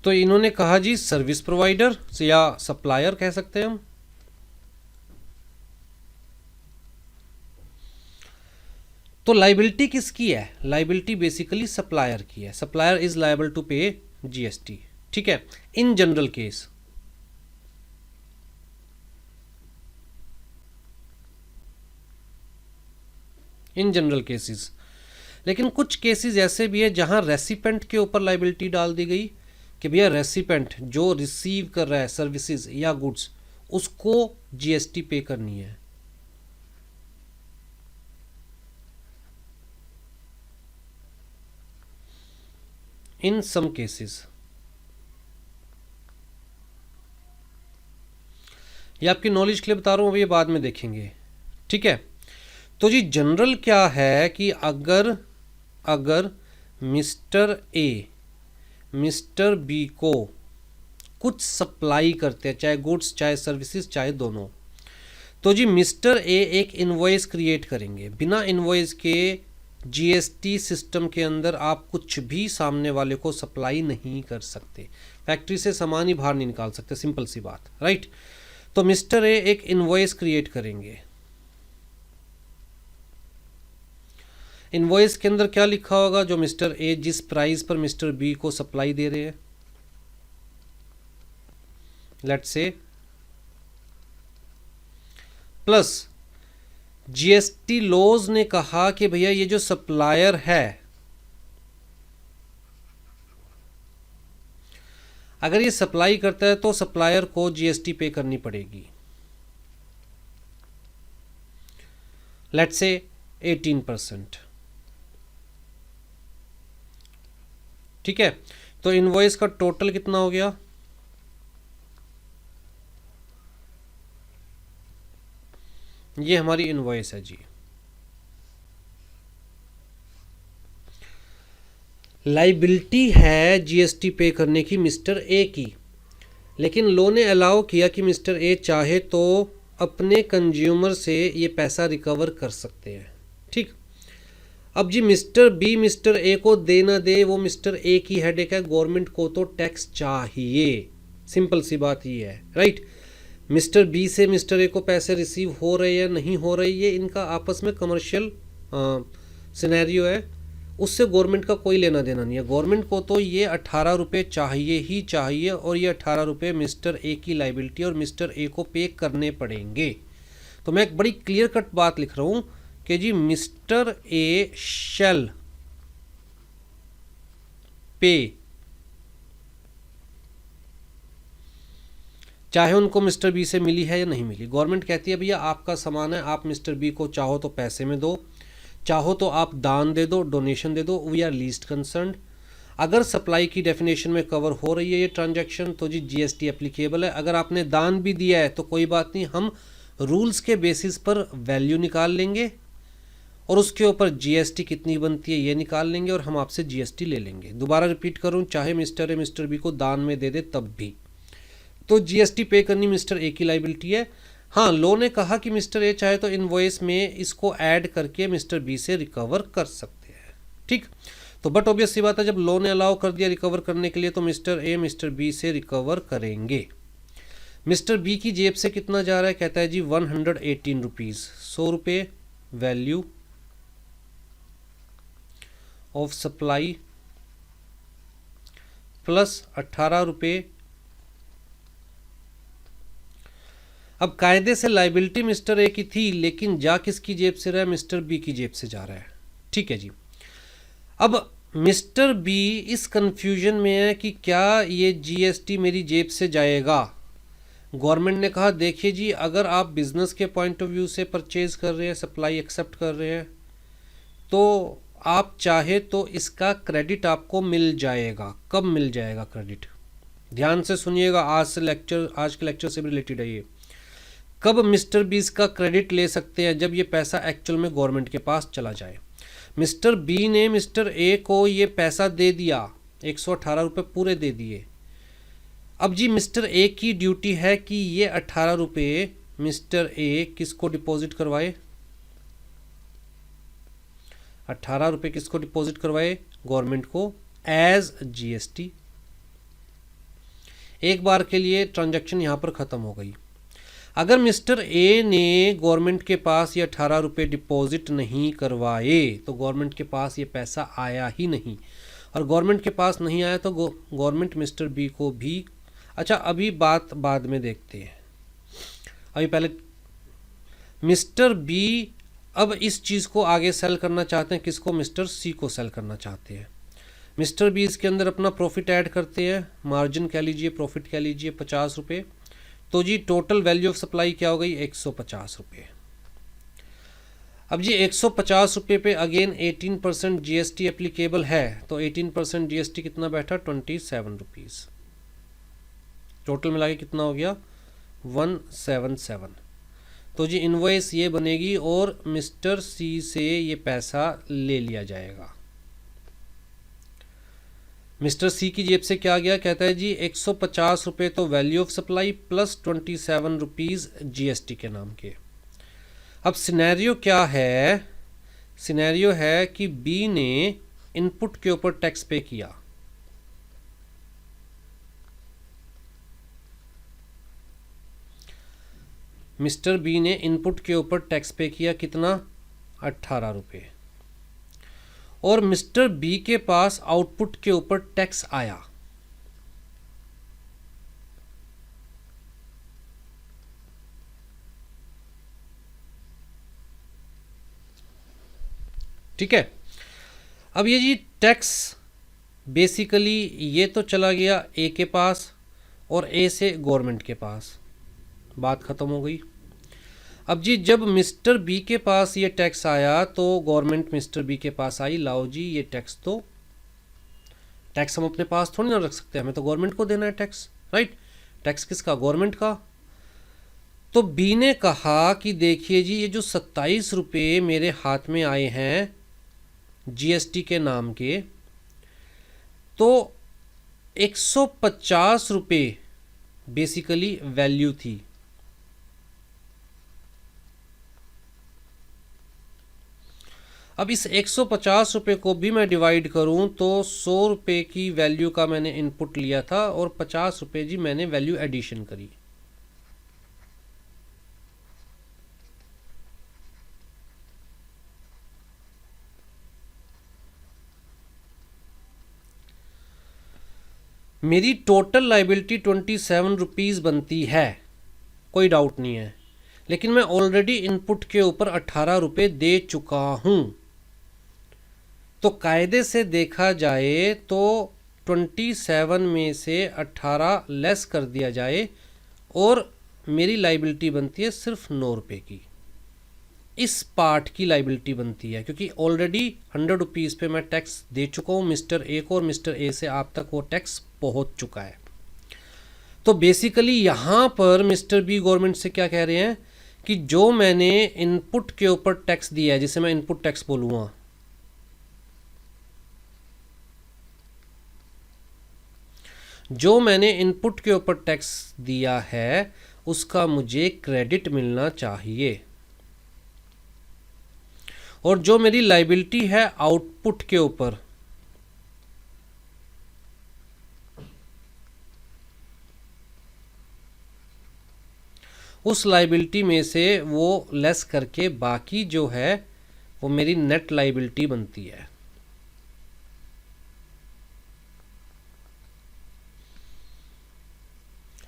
तो इन्होंने कहा जी सर्विस प्रोवाइडर या सप्लायर कह सकते हैं हम। तो लाइबिलिटी किसकी है? लाइबिलिटी बेसिकली सप्लायर की है। सप्लायर इज लायबल टू पे जीएसटी, ठीक है, in general case. In general cases, लेकिन कुछ केसेस ऐसे भी है जहां रेसिपेंट के ऊपर लाइबिलिटी डाल दी गई कि भैया रेसिपेंट जो रिसीव कर रहा है सर्विसेज या गुड्स उसको जीएसटी पे करनी है। इन सम केसेस ये आपकी नॉलेज के लिए बता रहा हूं, ये बाद में देखेंगे, ठीक है। तो जी जनरल क्या है कि अगर मिस्टर ए मिस्टर बी को कुछ सप्लाई करते हैं, चाहे गुड्स चाहे सर्विसेज चाहे दोनों, तो जी मिस्टर ए एक इनवॉइस क्रिएट करेंगे। बिना इनवॉइस के जीएसटी सिस्टम के अंदर आप कुछ भी सामने वाले को सप्लाई नहीं कर सकते, फैक्ट्री से सामान ही बाहर नहीं निकाल सकते, सिंपल सी बात, राइट। तो मिस्टर ए एक इनवॉइस क्रिएट करेंगे। इनवॉइस के अंदर क्या लिखा होगा? जो मिस्टर ए जिस प्राइस पर मिस्टर बी को सप्लाई दे रहे हैं let's say, plus GST laws ने कहा कि भैया ये जो सप्लायर है, अगर ये सप्लाई करता है तो सप्लायर को जीएसटी पे करनी पड़ेगी, लेट्स से 18%। ठीक है, तो इनवॉइस का टोटल कितना हो गया, ये हमारी इनवॉइस है जी। लाइबिलिटी है जीएसटी पे करने की मिस्टर ए की, लेकिन लॉ ने अलाउ किया कि मिस्टर ए चाहे तो अपने कंज्यूमर से ये पैसा रिकवर कर सकते हैं। ठीक, अब जी मिस्टर बी मिस्टर ए को दे ना दे वो मिस्टर ए की हेडेक है, गवर्नमेंट को तो टैक्स चाहिए, सिंपल सी बात ये है, राइट। मिस्टर बी से मिस्टर ए को पैसे रिसीव हो रहे या नहीं हो रहे, ये इनका आपस में कमर्शियल सिनेरियो है, उससे गवर्नमेंट का कोई लेना देना नहीं है। गवर्नमेंट को तो ये 18 रुपये चाहिए ही चाहिए, और ये 18 रुपये मिस्टर ए की लाइबिलिटी और मिस्टर ए को पे करने पड़ेंगे। तो मैं एक बड़ी क्लियर कट बात लिख रहा हूँ कि जी मिस्टर ए शैल पे, चाहे उनको मिस्टर बी से मिली है या नहीं मिली। गवर्नमेंट कहती है भैया आपका सामान है, आप मिस्टर बी को चाहो तो पैसे में दो, चाहो तो आप दान दे दो, डोनेशन दे दो, वी आर लीस्ट कंसर्न्ड। अगर सप्लाई की डेफिनेशन में कवर हो रही है ये ट्रांजैक्शन तो जी जीएसटी एप्लीकेबल है। अगर आपने दान भी दिया है तो कोई बात नहीं, हम रूल्स के बेसिस पर वैल्यू निकाल लेंगे और उसके ऊपर जीएसटी कितनी बनती है ये निकाल लेंगे और हम आपसे जीएसटी ले लेंगे। दोबारा रिपीट करूं, चाहे मिस्टर ए मिस्टर बी को दान में दे दे तब भी तो जीएसटी पे करनी मिस्टर ए की लाइबिलिटी है। हाँ, लॉ ने कहा कि मिस्टर ए चाहे तो इनवॉइस में इसको ऐड करके मिस्टर बी से रिकवर कर सकते हैं। ठीक, तो बट ऑब्वियस सी बात है, जब लॉ ने अलाउ कर दिया रिकवर करने के लिए तो मिस्टर ए मिस्टर बी से रिकवर करेंगे। मिस्टर बी की जेब से कितना जा रहा है, कहता है जी 118 रुपीज़, 100 रुपये वैल्यू ऑफ सप्लाई प्लस 18 रुपये। अब कायदे से लाइबिलिटी मिस्टर ए की थी, लेकिन जा किसकी जेब से रहा है, मिस्टर बी की जेब से जा रहा है। ठीक है जी, अब मिस्टर बी इस कंफ्यूजन में है कि क्या ये जीएसटी मेरी जेब से जाएगा। गवर्नमेंट ने कहा देखिए जी, अगर आप बिजनेस के पॉइंट ऑफ व्यू से परचेज कर रहे हैं, सप्लाई एक्सेप्ट कर रहे हैं, तो आप चाहे तो इसका क्रेडिट आपको मिल जाएगा। कब मिल जाएगा क्रेडिट, ध्यान से सुनिएगा, आज के लेक्चर से रिलेटेड है ये। कब मिस्टर बी इसका क्रेडिट ले सकते हैं, जब ये पैसा एक्चुअल में गवर्नमेंट के पास चला जाए। मिस्टर बी ने मिस्टर ए को ये पैसा दे दिया, 118 रुपये पूरे दे दिए। अब जी मिस्टर ए की ड्यूटी है कि ये 18 रुपये मिस्टर ए किसको डिपॉजिट करवाए, 18 रुपये किसको डिपॉजिट करवाए, गवर्नमेंट को, एज जीएसटी। एक बार के लिए ट्रांजैक्शन यहां पर ख़त्म हो गई। अगर मिस्टर ए ने गवर्नमेंट के पास ये 18 रुपये डिपॉजिट नहीं करवाए तो गवर्नमेंट के पास ये पैसा आया ही नहीं, और गवर्नमेंट के पास नहीं आया तो गवर्नमेंट मिस्टर बी को भी, अच्छा अभी बात बाद में देखते हैं, अभी पहले मिस्टर बी अब इस चीज़ को आगे सेल करना चाहते हैं, किसको, मिस्टर सी को सेल करना चाहते हैं। मिस्टर बी इसके अंदर अपना प्रॉफिट ऐड करते हैं, मार्जिन कह लीजिए, प्रॉफिट कह लीजिए 50 रुपये। तो जी टोटल वैल्यू ऑफ सप्लाई क्या हो गई, 150 रुपये। अब जी 150 रुपये पे अगेन 18% जीएसटी एप्लीकेबल है, तो 18% जीएसटी कितना बैठा, 27 रुपीज़। टोटल मिला के कितना हो गया, 177। तो जी इनवॉइस ये बनेगी और मिस्टर सी से ये पैसा ले लिया जाएगा। मिस्टर सी की जेब से क्या गया, कहता है जी 150 रुपये तो value of supply plus 27 rupees GST के नाम के। अब सिनेरियो क्या है, सिनेरियो है कि बी ने इनपुट के ऊपर टैक्स पे किया, मिस्टर बी ने इनपुट के ऊपर टैक्स पे किया, कितना, 18 रुपये, और मिस्टर बी के पास आउटपुट के ऊपर टैक्स आया। ठीक है। अब ये जी टैक्स बेसिकली ये तो चला गया ए के पास और ए से गवर्नमेंट के पास, बात ख़त्म हो गई। अब जी जब मिस्टर बी के पास ये टैक्स आया तो गवर्नमेंट मिस्टर बी के पास आई, लाओ जी ये टैक्स, तो टैक्स हम अपने पास थोड़ी ना रख सकते, हमें तो गवर्नमेंट को देना है टैक्स, राइट। टैक्स किसका? गवर्नमेंट का। तो बी ने कहा कि देखिए जी ये जो 27 रुपये मेरे हाथ में आए हैं जीएसटी के नाम के, तो 150 रुपये बेसिकली वैल्यू थी। अब इस 150 रुपये को भी मैं डिवाइड करूं तो 100 रुपये की वैल्यू का मैंने इनपुट लिया था और 50 रुपये जी मैंने वैल्यू एडिशन करी। मेरी टोटल लाइबिलिटी 27 रुपीज़ बनती है, कोई डाउट नहीं है, लेकिन मैं ऑलरेडी इनपुट के ऊपर 18 रुपये दे चुका हूं। तो कायदे से देखा जाए तो 27 में से 18 लेस कर दिया जाए और मेरी लाइबिलिटी बनती है सिर्फ 9 रुपये की। इस पार्ट की लाइबिलिटी बनती है क्योंकि ऑलरेडी 100 रुपीज़ पे मैं टैक्स दे चुका हूँ मिस्टर ए को और मिस्टर ए से आप तक वो टैक्स पहुँच चुका है। तो बेसिकली यहाँ पर मिस्टर बी गवर्नमेंट से क्या कह रहे हैं कि जो मैंने इनपुट के ऊपर टैक्स दिया है, जिसे मैं इनपुट टैक्स बोलूँगा, जो मैंने इनपुट के ऊपर टैक्स दिया है उसका मुझे क्रेडिट मिलना चाहिए, और जो मेरी लाइबिलिटी है आउटपुट के ऊपर, उस लाइबिलिटी में से वो लेस करके बाकी जो है वो मेरी नेट लाइबिलिटी बनती है।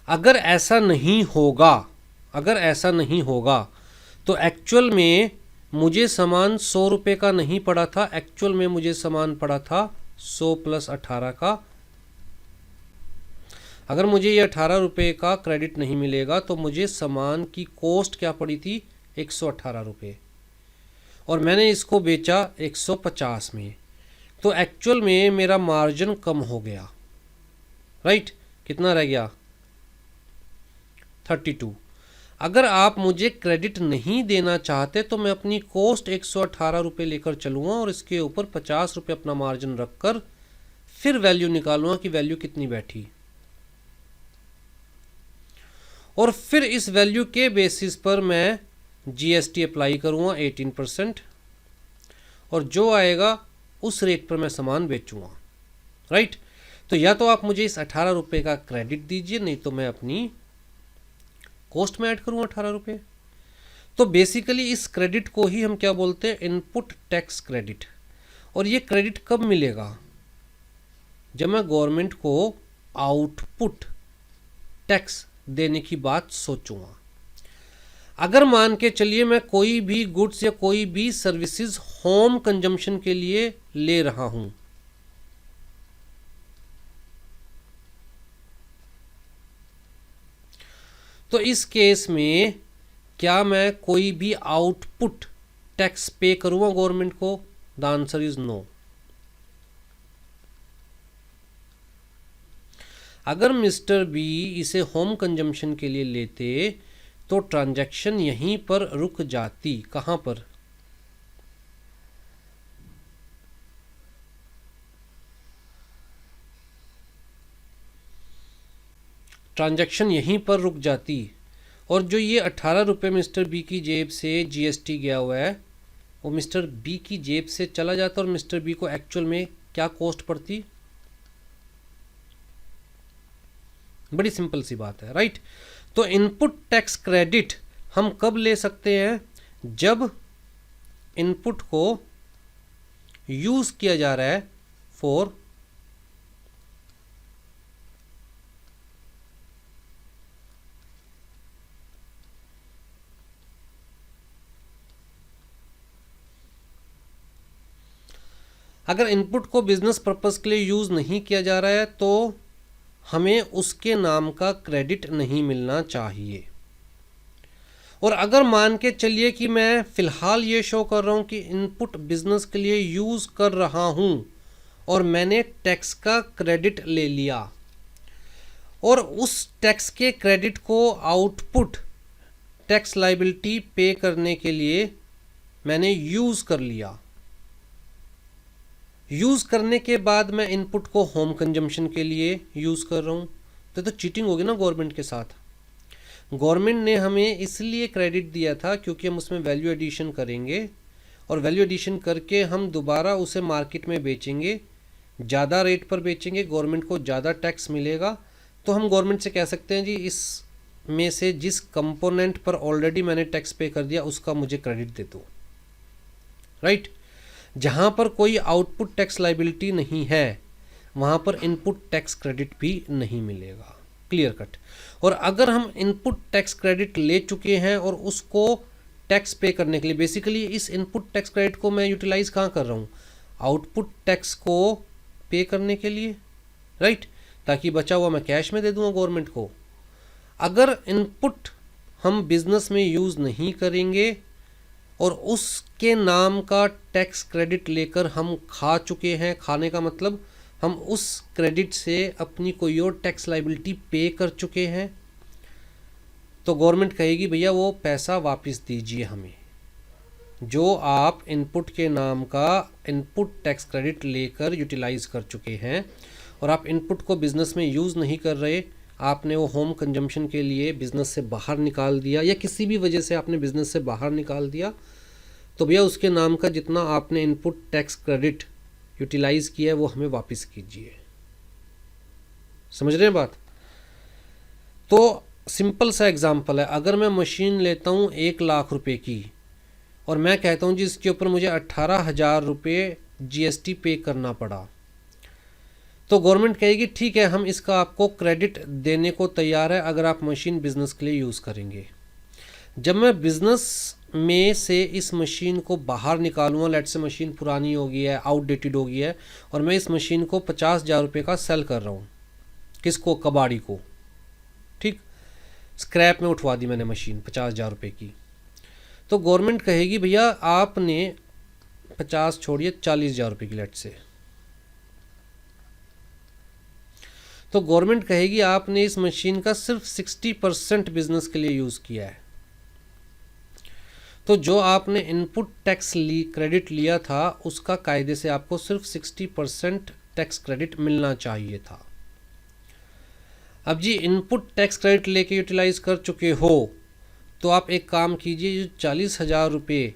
अगर ऐसा नहीं होगा, अगर ऐसा नहीं होगा तो एक्चुअल में मुझे सामान 100 रुपये का नहीं पड़ा था, एक्चुअल में मुझे सामान पड़ा था 100 + 18 का। अगर मुझे ये 18 रुपये का क्रेडिट नहीं मिलेगा तो मुझे सामान की कॉस्ट क्या पड़ी थी? 118 रुपये, और मैंने इसको बेचा 150 में, तो एक्चुअल में मेरा मार्जिन कम हो गया, राइट। कितना रह गया? 32। अगर आप मुझे क्रेडिट नहीं देना चाहते तो मैं अपनी कॉस्ट 118 रुपये लेकर चलूँगा और इसके ऊपर 50 रुपये अपना मार्जिन रखकर फिर वैल्यू निकालूंगा कि वैल्यू कितनी बैठी, और फिर इस वैल्यू के बेसिस पर मैं जीएसटी अप्लाई करूँगा 18%, और जो आएगा उस रेट पर मैं सामान बेचूँगा, राइट। तो या तो आप मुझे इस 18 रुपये का क्रेडिट दीजिए, नहीं तो मैं अपनी कॉस्ट में ऐड करूँगा 18 रुपये। तो बेसिकली इस क्रेडिट को ही हम क्या बोलते हैं? Input tax credit. और ये क्रेडिट कब मिलेगा? जब मैं गवर्नमेंट को आउटपुट टैक्स देने की बात सोचूंगा। अगर मान के चलिए मैं कोई भी गुड्स या कोई भी सर्विसेज होम कंजम्पशन के लिए ले रहा हूं, तो इस केस में क्या मैं कोई भी आउटपुट टैक्स पे करूंगा गवर्नमेंट को? The answer is no. अगर मिस्टर बी इसे होम कंजम्पशन के लिए लेते तो ट्रांजैक्शन यहीं पर रुक जाती। कहां पर? ट्रांजैक्शन यहीं पर रुक जाती, और जो ये 18 रुपये मिस्टर बी की जेब से जीएसटी गया हुआ है वो मिस्टर बी की जेब से चला जाता और मिस्टर बी को एक्चुअल में क्या कॉस्ट पड़ती? बड़ी सिंपल सी बात है, राइट। तो इनपुट टैक्स क्रेडिट हम कब ले सकते हैं? जब इनपुट को यूज किया जा रहा है फॉर अगर इनपुट को बिजनेस पर्पस के लिए यूज़ नहीं किया जा रहा है तो हमें उसके नाम का क्रेडिट नहीं मिलना चाहिए। और अगर मान के चलिए कि मैं फ़िलहाल ये शो कर रहा हूँ कि इनपुट बिजनेस के लिए यूज़ कर रहा हूँ और मैंने टैक्स का क्रेडिट ले लिया और उस टैक्स के क्रेडिट को आउटपुट टैक्स लायबिलिटी पे करने के लिए मैंने यूज़ कर लिया। यूज़ करने के बाद मैं इनपुट को होम कंजम्पशन के लिए यूज़ कर रहा हूँ तो चीटिंग होगी ना गवर्नमेंट के साथ। गवर्नमेंट ने हमें इसलिए क्रेडिट दिया था क्योंकि हम उसमें वैल्यू एडिशन करेंगे और वैल्यू एडिशन करके हम दोबारा उसे मार्केट में बेचेंगे, ज़्यादा रेट पर बेचेंगे, गवर्नमेंट को ज़्यादा टैक्स मिलेगा। तो हम गवर्नमेंट से कह सकते हैं जी इस में से जिस कंपोनेंट पर ऑलरेडी मैंने टैक्स पे कर दिया उसका मुझे क्रेडिट दे दो, राइट। जहाँ पर कोई आउटपुट टैक्स लायबिलिटी नहीं है वहाँ पर इनपुट टैक्स क्रेडिट भी नहीं मिलेगा, क्लियर कट। और अगर हम इनपुट टैक्स क्रेडिट ले चुके हैं और उसको टैक्स पे करने के लिए, बेसिकली इस इनपुट टैक्स क्रेडिट को मैं यूटिलाइज कहाँ कर रहा हूँ, आउटपुट टैक्स को पे करने के लिए, राइट, ताकि बचा हुआ मैं कैश में दे दूँगा गवर्नमेंट को। अगर इनपुट हम बिजनेस में यूज़ नहीं करेंगे और उसके नाम का टैक्स क्रेडिट लेकर हम खा चुके हैं, खाने का मतलब हम उस क्रेडिट से अपनी कोई और टैक्स लायबिलिटी पे कर चुके हैं, तो गवर्नमेंट कहेगी भैया वो पैसा वापस दीजिए हमें, जो आप इनपुट के नाम का इनपुट टैक्स क्रेडिट लेकर यूटिलाइज कर चुके हैं और आप इनपुट को बिजनेस में यूज़ नहीं कर रहे, आपने वो होम कंजम्पशन के लिए बिज़नेस से बाहर निकाल दिया या किसी भी वजह से आपने बिज़नेस से बाहर निकाल दिया, तो भैया उसके नाम का जितना आपने इनपुट टैक्स क्रेडिट यूटिलाइज़ किया है वो हमें वापस कीजिए। समझ रहे हैं बात। तो सिंपल सा एग्जांपल है, अगर मैं मशीन लेता हूँ 1 लाख रुपए की और मैं कहता हूँ जी इसके ऊपर मुझे 18,000 रुपये GST पे करना पड़ा, तो गवर्नमेंट कहेगी ठीक है हम इसका आपको क्रेडिट देने को तैयार है अगर आप मशीन बिजनेस के लिए यूज़ करेंगे। जब मैं बिजनेस में से इस मशीन को बाहर निकालूंगा, लेट से मशीन पुरानी हो गई है, आउटडेटेड हो गई है और मैं इस मशीन को 50,000 रुपये का सेल कर रहा हूँ, किसको, कबाड़ी को, ठीक, स्क्रैप में उठवा दी मैंने मशीन 50,000 रुपये की, तो गवर्नमेंट कहेगी भैया आपने 50 छोड़िए 40,000 रुपये की लेट से, तो गवर्नमेंट कहेगी आपने इस मशीन का सिर्फ 60% बिजनेस के लिए यूज़ किया है, तो जो आपने इनपुट टैक्स क्रेडिट लिया था उसका कायदे से आपको सिर्फ 60% टैक्स क्रेडिट मिलना चाहिए था। अब जी इनपुट टैक्स क्रेडिट लेके यूटिलाइज कर चुके हो तो आप एक काम कीजिए, जो 40,000 रुपये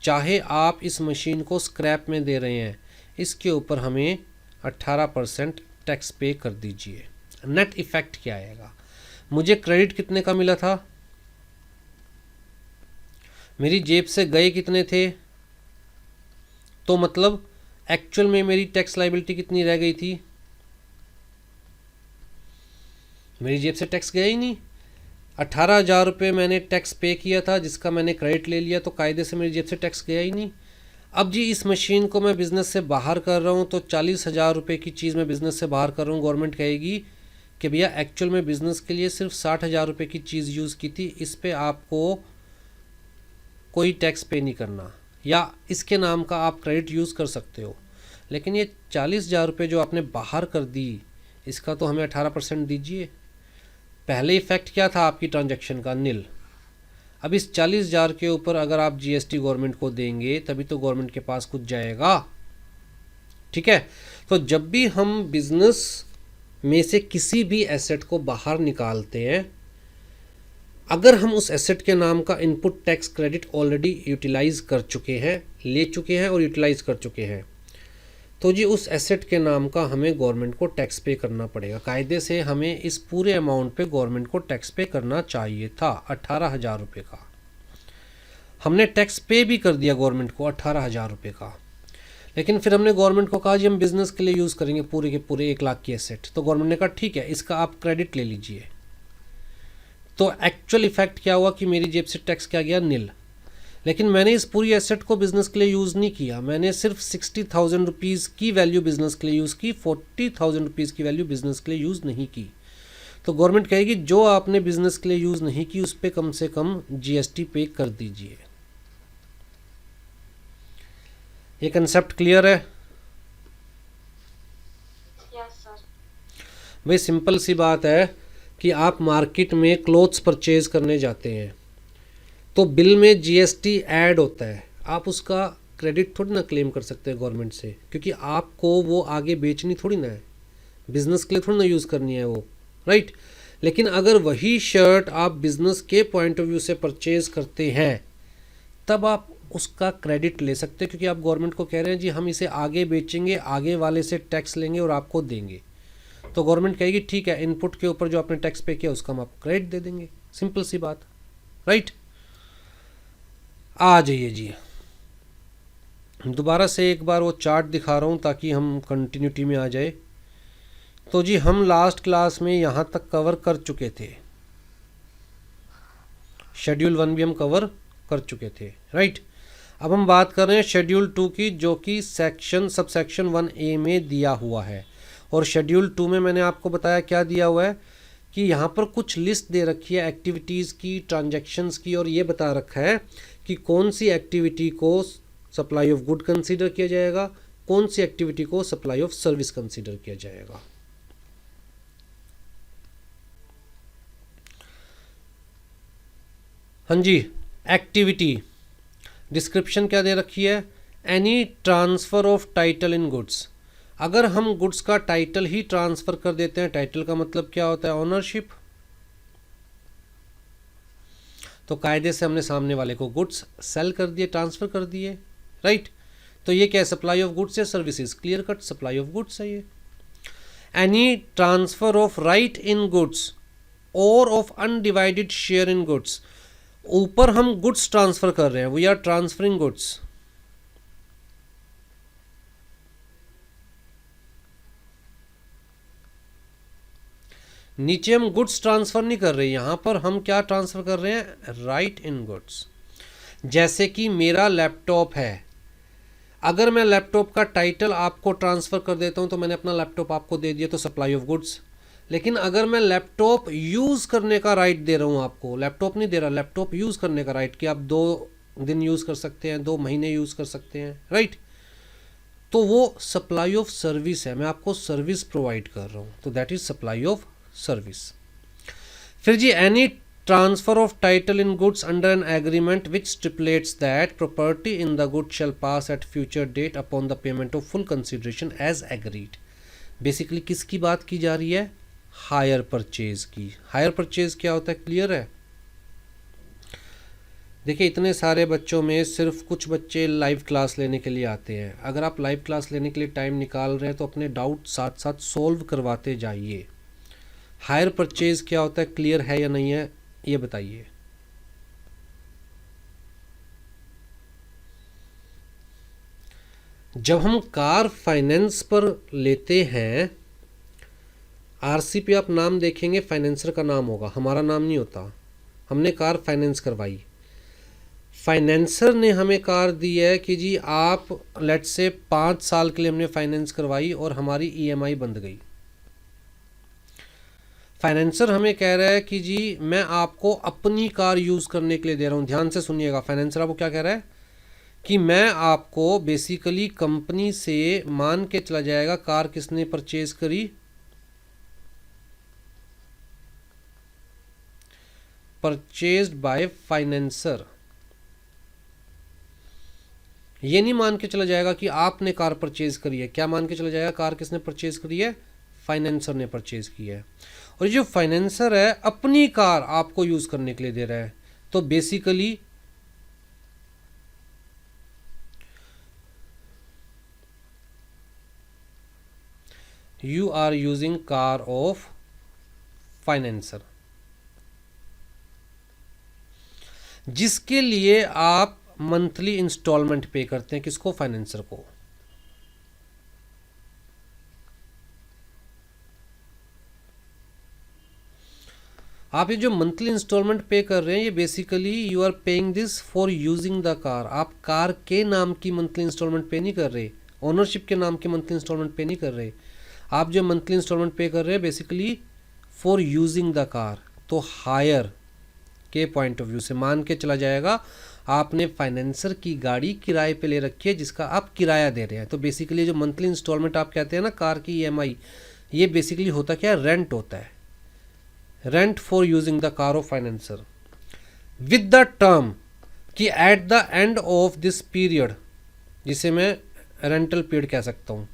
चाहे आप इस मशीन को स्क्रैप में दे रहे हैं इसके ऊपर हमें 18% टैक्स पे कर दीजिए। नेट इफेक्ट क्या आएगा, मुझे क्रेडिट कितने का मिला था, मेरी जेब से गए कितने थे, तो मतलब एक्चुअल में मेरी टैक्स लायबिलिटी कितनी रह गई थी, मेरी जेब से टैक्स गया ही नहीं। 18,000 रुपये मैंने टैक्स पे किया था जिसका मैंने क्रेडिट ले लिया, तो कायदे से मेरी जेब से टैक्स गया ही नहीं। अब जी इस मशीन को मैं बिज़नेस से बाहर कर रहा हूँ, तो 40,000 रुपये की चीज़ मैं बिज़नेस से बाहर कर रहा हूँ, गवर्नमेंट कहेगी कि भैया एक्चुअल में बिज़नेस के लिए सिर्फ 60,000 रुपये की चीज़ यूज़ की थी, इस पर आपको कोई टैक्स पे नहीं करना, या इसके नाम का आप क्रेडिट यूज़ कर सकते हो, लेकिन ये 40,000 रुपये जो आपने बाहर कर दी इसका तो हमें 18% दीजिए। पहले इफेक्ट क्या था आपकी ट्रांजैक्शन का, नील। अब इस 40,000 के ऊपर अगर आप GST गवर्नमेंट को देंगे तभी तो गवर्नमेंट के पास कुछ जाएगा, ठीक है। तो जब भी हम बिजनेस में से किसी भी एसेट को बाहर निकालते हैं, अगर हम उस एसेट के नाम का input tax credit already utilise कर चुके हैं, ले चुके हैं और यूटिलाइज कर चुके हैं, तो जी उस एसेट के नाम का हमें गवर्नमेंट को टैक्स पे करना पड़ेगा। कायदे से हमें इस पूरे अमाउंट पे गवर्नमेंट को टैक्स पे करना चाहिए था, 18,000 रुपये का। हमने टैक्स पे भी कर दिया गवर्नमेंट को 18,000 रुपये का, लेकिन फिर हमने गवर्नमेंट को कहा जी हम बिज़नेस के लिए यूज़ करेंगे पूरे के पूरे 1 लाख की एसेट, तो गवर्नमेंट ने कहा ठीक है इसका आप क्रेडिट ले लीजिए। तो एक्चुअल इफेक्ट क्या हुआ कि मेरी जेब से टैक्स क्या गया, नील। लेकिन मैंने इस पूरी एसेट को बिज़नेस के लिए यूज़ नहीं किया, मैंने सिर्फ 60,000 रुपीज़ की वैल्यू बिज़नेस के लिए यूज़ की, 40,000 रुपीज़ की वैल्यू बिज़नेस के लिए यूज़ नहीं की। तो गवर्नमेंट कहेगी जो आपने बिज़नेस के लिए यूज़ नहीं की उस पर कम से कम जीएसटी पे कर दीजिए। ये कंसेप्ट क्लियर है? Yes sir. भाई सिंपल सी बात है कि आप मार्केट में क्लोथ्स परचेज करने जाते हैं तो बिल में जीएसटी ऐड होता है, आप उसका क्रेडिट थोड़ी ना क्लेम कर सकते हैं गवर्नमेंट से, क्योंकि आपको वो आगे बेचनी थोड़ी ना है, बिज़नेस के लिए थोड़ी ना यूज़ करनी है वो, राइट। लेकिन अगर वही शर्ट आप बिज़नेस के पॉइंट ऑफ व्यू से परचेज करते हैं तब आप उसका क्रेडिट ले सकते हैं, क्योंकि आप गवर्नमेंट को कह रहे हैं जी हम इसे आगे बेचेंगे, आगे वाले से टैक्स लेंगे और आपको देंगे। तो गवर्नमेंट कहेगी ठीक है, इनपुट के ऊपर जो आपने टैक्स पे किया उसका हम आपको क्रेडिट दे देंगे, सिंपल सी बात, राइट। आ जाइए जी, दोबारा से एक बार वो चार्ट दिखा रहा हूँ ताकि हम कंटिन्यूटी में आ जाए। तो जी हम लास्ट क्लास में यहाँ तक कवर कर चुके थे, शेड्यूल 1 भी हम कवर कर चुके थे, राइट। अब हम बात कर रहे हैं शेड्यूल 2 की, जो कि सब सेक्शन 1A में दिया हुआ है। और शेड्यूल 2 में मैंने आपको बताया क्या दिया हुआ है कि यहाँ पर कुछ लिस्ट दे रखी है एक्टिविटीज़ की, ट्रांजैक्शंस की, और ये बता रखा है कि कौन सी एक्टिविटी को सप्लाई ऑफ गुड कंसीडर किया जाएगा, कौन सी एक्टिविटी को सप्लाई ऑफ सर्विस कंसीडर किया जाएगा। हाँ जी, एक्टिविटी डिस्क्रिप्शन क्या दे रखी है, any transfer of title in goods. अगर हम गुड्स का टाइटल ही ट्रांसफ़र कर देते हैं, टाइटल का मतलब क्या होता है, ओनरशिप, तो कायदे से हमने सामने वाले को गुड्स सेल कर दिए, ट्रांसफ़र कर दिए, राइट। तो ये क्या है, सप्लाई ऑफ गुड्स या services, clear cut supply of goods है ये। Any transfer of right in goods or of undivided share in goods, ऊपर हम गुड्स ट्रांसफ़र कर रहे हैं, वी आर ट्रांसफरिंग गुड्स। नीचे हम गुड्स ट्रांसफ़र नहीं कर रहे, यहाँ पर हम क्या ट्रांसफ़र कर रहे हैं, राइट इन गुड्स। जैसे कि मेरा लैपटॉप है, अगर मैं लैपटॉप का टाइटल आपको ट्रांसफ़र कर देता हूँ तो मैंने अपना लैपटॉप आपको दे दिया, तो सप्लाई ऑफ गुड्स। लेकिन अगर मैं लैपटॉप यूज़ करने का राइट दे रहा हूँ आपको, लैपटॉप नहीं दे रहा, लैपटॉप यूज़ करने का राइट, कि आप 2 दिन यूज़ कर सकते हैं, 2 महीने यूज़ कर सकते हैं, राइट, तो वो सप्लाई ऑफ सर्विस है, मैं आपको सर्विस प्रोवाइड कर रहा हूँ, तो that is supply of service. फिर जी any transfer of title in goods under an agreement which stipulates that property in the good shall pass at future date upon the payment of full consideration as agreed. Basically किसकी बात की जा रही है, hire purchase की। Hire purchase क्या होता है, क्लियर है? देखिए इतने सारे बच्चों में सिर्फ कुछ बच्चे लाइव क्लास लेने के लिए आते हैं। अगर आप लाइव क्लास लेने के लिए टाइम निकाल रहे हैं तो अपने डाउट साथ साथ सॉल्व करवाते जाइए। हायर परचेज क्या होता है, क्लियर है या नहीं है, ये बताइए। जब हम कार फाइनेंस पर लेते हैं, आरसी पे आप नाम देखेंगे, फाइनेंसर का नाम होगा, हमारा नाम नहीं होता। हमने कार फाइनेंस करवाई, फाइनेंसर ने हमें कार दी है कि जी आप लेट्स से 5 साल के लिए हमने फाइनेंस करवाई और हमारी ईएमआई बंध गई। फाइनेंसर हमें कह रहा है कि जी मैं आपको अपनी कार यूज़ करने के लिए दे रहा हूँ। ध्यान से सुनिएगा, फाइनेंसर आपको क्या कह रहा है कि मैं आपको बेसिकली कंपनी से मान के चला जाएगा, कार किसने परचेज करी, परचेज्ड बाय फाइनेंसर। ये नहीं मान के चला जाएगा कि आपने कार परचेज करी है, क्या मान के चला जाएगा, कार किसने परचेज करी है, फाइनेंसर ने परचेज की है। और जो फाइनेंसर है अपनी कार आपको यूज करने के लिए दे रहा है, तो basically you are using car of financer, जिसके लिए आप मंथली इंस्टॉलमेंट पे करते हैं, किसको, फाइनेंसर को। आप ये जो मंथली इंस्टॉलमेंट पे कर रहे हैं ये basically you are paying this for using the car. आप कार के नाम की मंथली इंस्टॉलमेंट पे नहीं कर रहे, ओनरशिप के नाम की मंथली इंस्टॉलमेंट पे नहीं कर रहे। आप जो मंथली इंस्टॉलमेंट पे कर रहे हैं basically for using the car. तो हायर के पॉइंट ऑफ व्यू से मान के चला जाएगा आपने फाइनेंसर की गाड़ी किराए पे ले रखी है जिसका आप किराया दे रहे हैं। तो बेसिकली जो मंथली इंस्टॉलमेंट आप कहते हैं ना कार की ईएमआई, ये बेसिकली होता क्या है, रेंट होता है, rent for using the car of financer with the term कि at the end of this period, जिसे मैं रेंटल पीरियड कह सकता हूँ।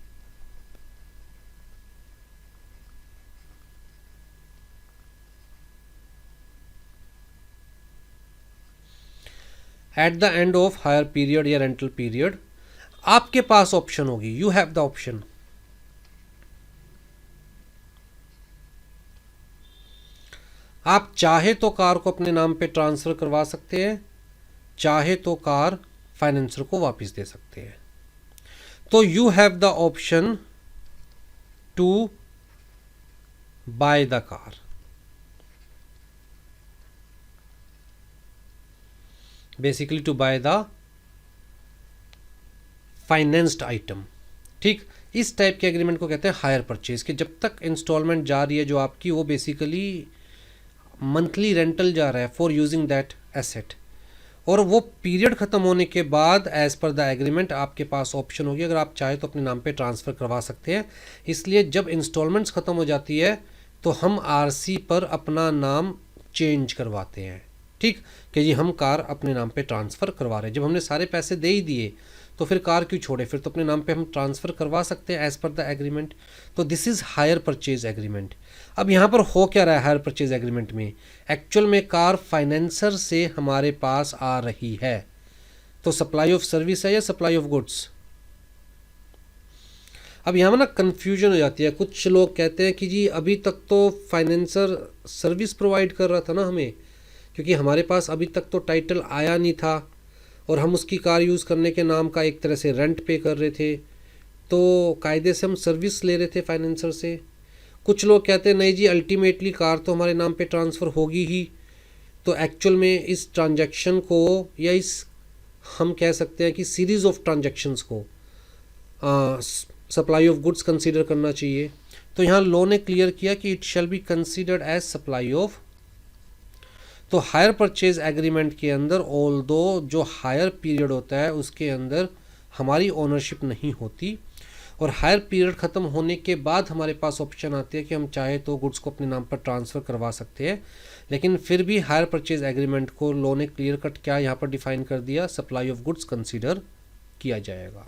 At the end of hire period या रेंटल पीरियड आपके पास ऑप्शन होगी, यू हैव द ऑप्शन। आप चाहे तो कार को अपने नाम पे ट्रांसफर करवा सकते हैं, चाहे तो कार फाइनेंसर को वापस दे सकते हैं। तो you have the option to buy the car. Basically to buy the financed item. ठीक, इस टाइप के एग्रीमेंट को कहते हैं हायर परचेज कि जब तक इंस्टॉलमेंट जा रही है जो आपकी, वो बेसिकली मंथली रेंटल जा रहा है फॉर यूजिंग दैट एसेट, और वो पीरियड ख़त्म होने के बाद एज़ पर द एग्रीमेंट आपके पास ऑप्शन होगी, अगर आप चाहे तो अपने नाम पे ट्रांसफ़र करवा सकते हैं। इसलिए जब इंस्टॉलमेंट्स ख़त्म हो जाती है तो हम आरसी पर अपना नाम चेंज करवाते हैं। ठीक, कि जी हम कार अपने नाम पे ट्रांसफ़र करवा रहे हैं। जब हमने सारे पैसे दे ही दिए तो फिर कार क्यों छोड़े, फिर तो अपने नाम पे हम ट्रांसफ़र करवा सकते हैं एज़ पर द एग्रीमेंट। तो this is higher purchase agreement. अब यहाँ पर हो क्या रहा है हायर परचेज एग्रीमेंट में, एक्चुअल में कार फाइनेंसर से हमारे पास आ रही है। तो सप्लाई ऑफ सर्विस है या सप्लाई ऑफ गुड्स। अब यहाँ में ना कन्फ्यूजन हो जाती है। कुछ लोग कहते हैं कि जी अभी तक तो फाइनेंसर सर्विस प्रोवाइड कर रहा था ना हमें, क्योंकि हमारे पास अभी तक तो टाइटल आया नहीं था और हम उसकी कार यूज़ करने के नाम का एक तरह से रेंट पे कर रहे थे, तो कायदे से हम सर्विस ले रहे थे फाइनेंसर से। कुछ लोग कहते हैं नहीं जी अल्टीमेटली कार तो हमारे नाम पे ट्रांसफ़र होगी ही। तो एक्चुअल में इस ट्रांजैक्शन को या इस हम कह सकते हैं कि सीरीज़ ऑफ ट्रांजैक्शंस को सप्लाई ऑफ गुड्स कंसीडर करना चाहिए। तो यहाँ लॉ ने क्लियर किया कि it shall be considered as supply of. तो हायर परचेज एग्रीमेंट के अंदर ऑल्दो जो हायर पीरियड होता है उसके अंदर हमारी ओनरशिप नहीं होती, और हायर पीरियड ख़त्म होने के बाद हमारे पास ऑप्शन आती है कि हम चाहे तो गुड्स को अपने नाम पर ट्रांसफ़र करवा सकते हैं। लेकिन फिर भी हायर परचेज एग्रीमेंट को लॉ ने क्लियर कट क्या यहाँ पर डिफाइन कर दिया, सप्लाई ऑफ गुड्स कंसीडर किया जाएगा।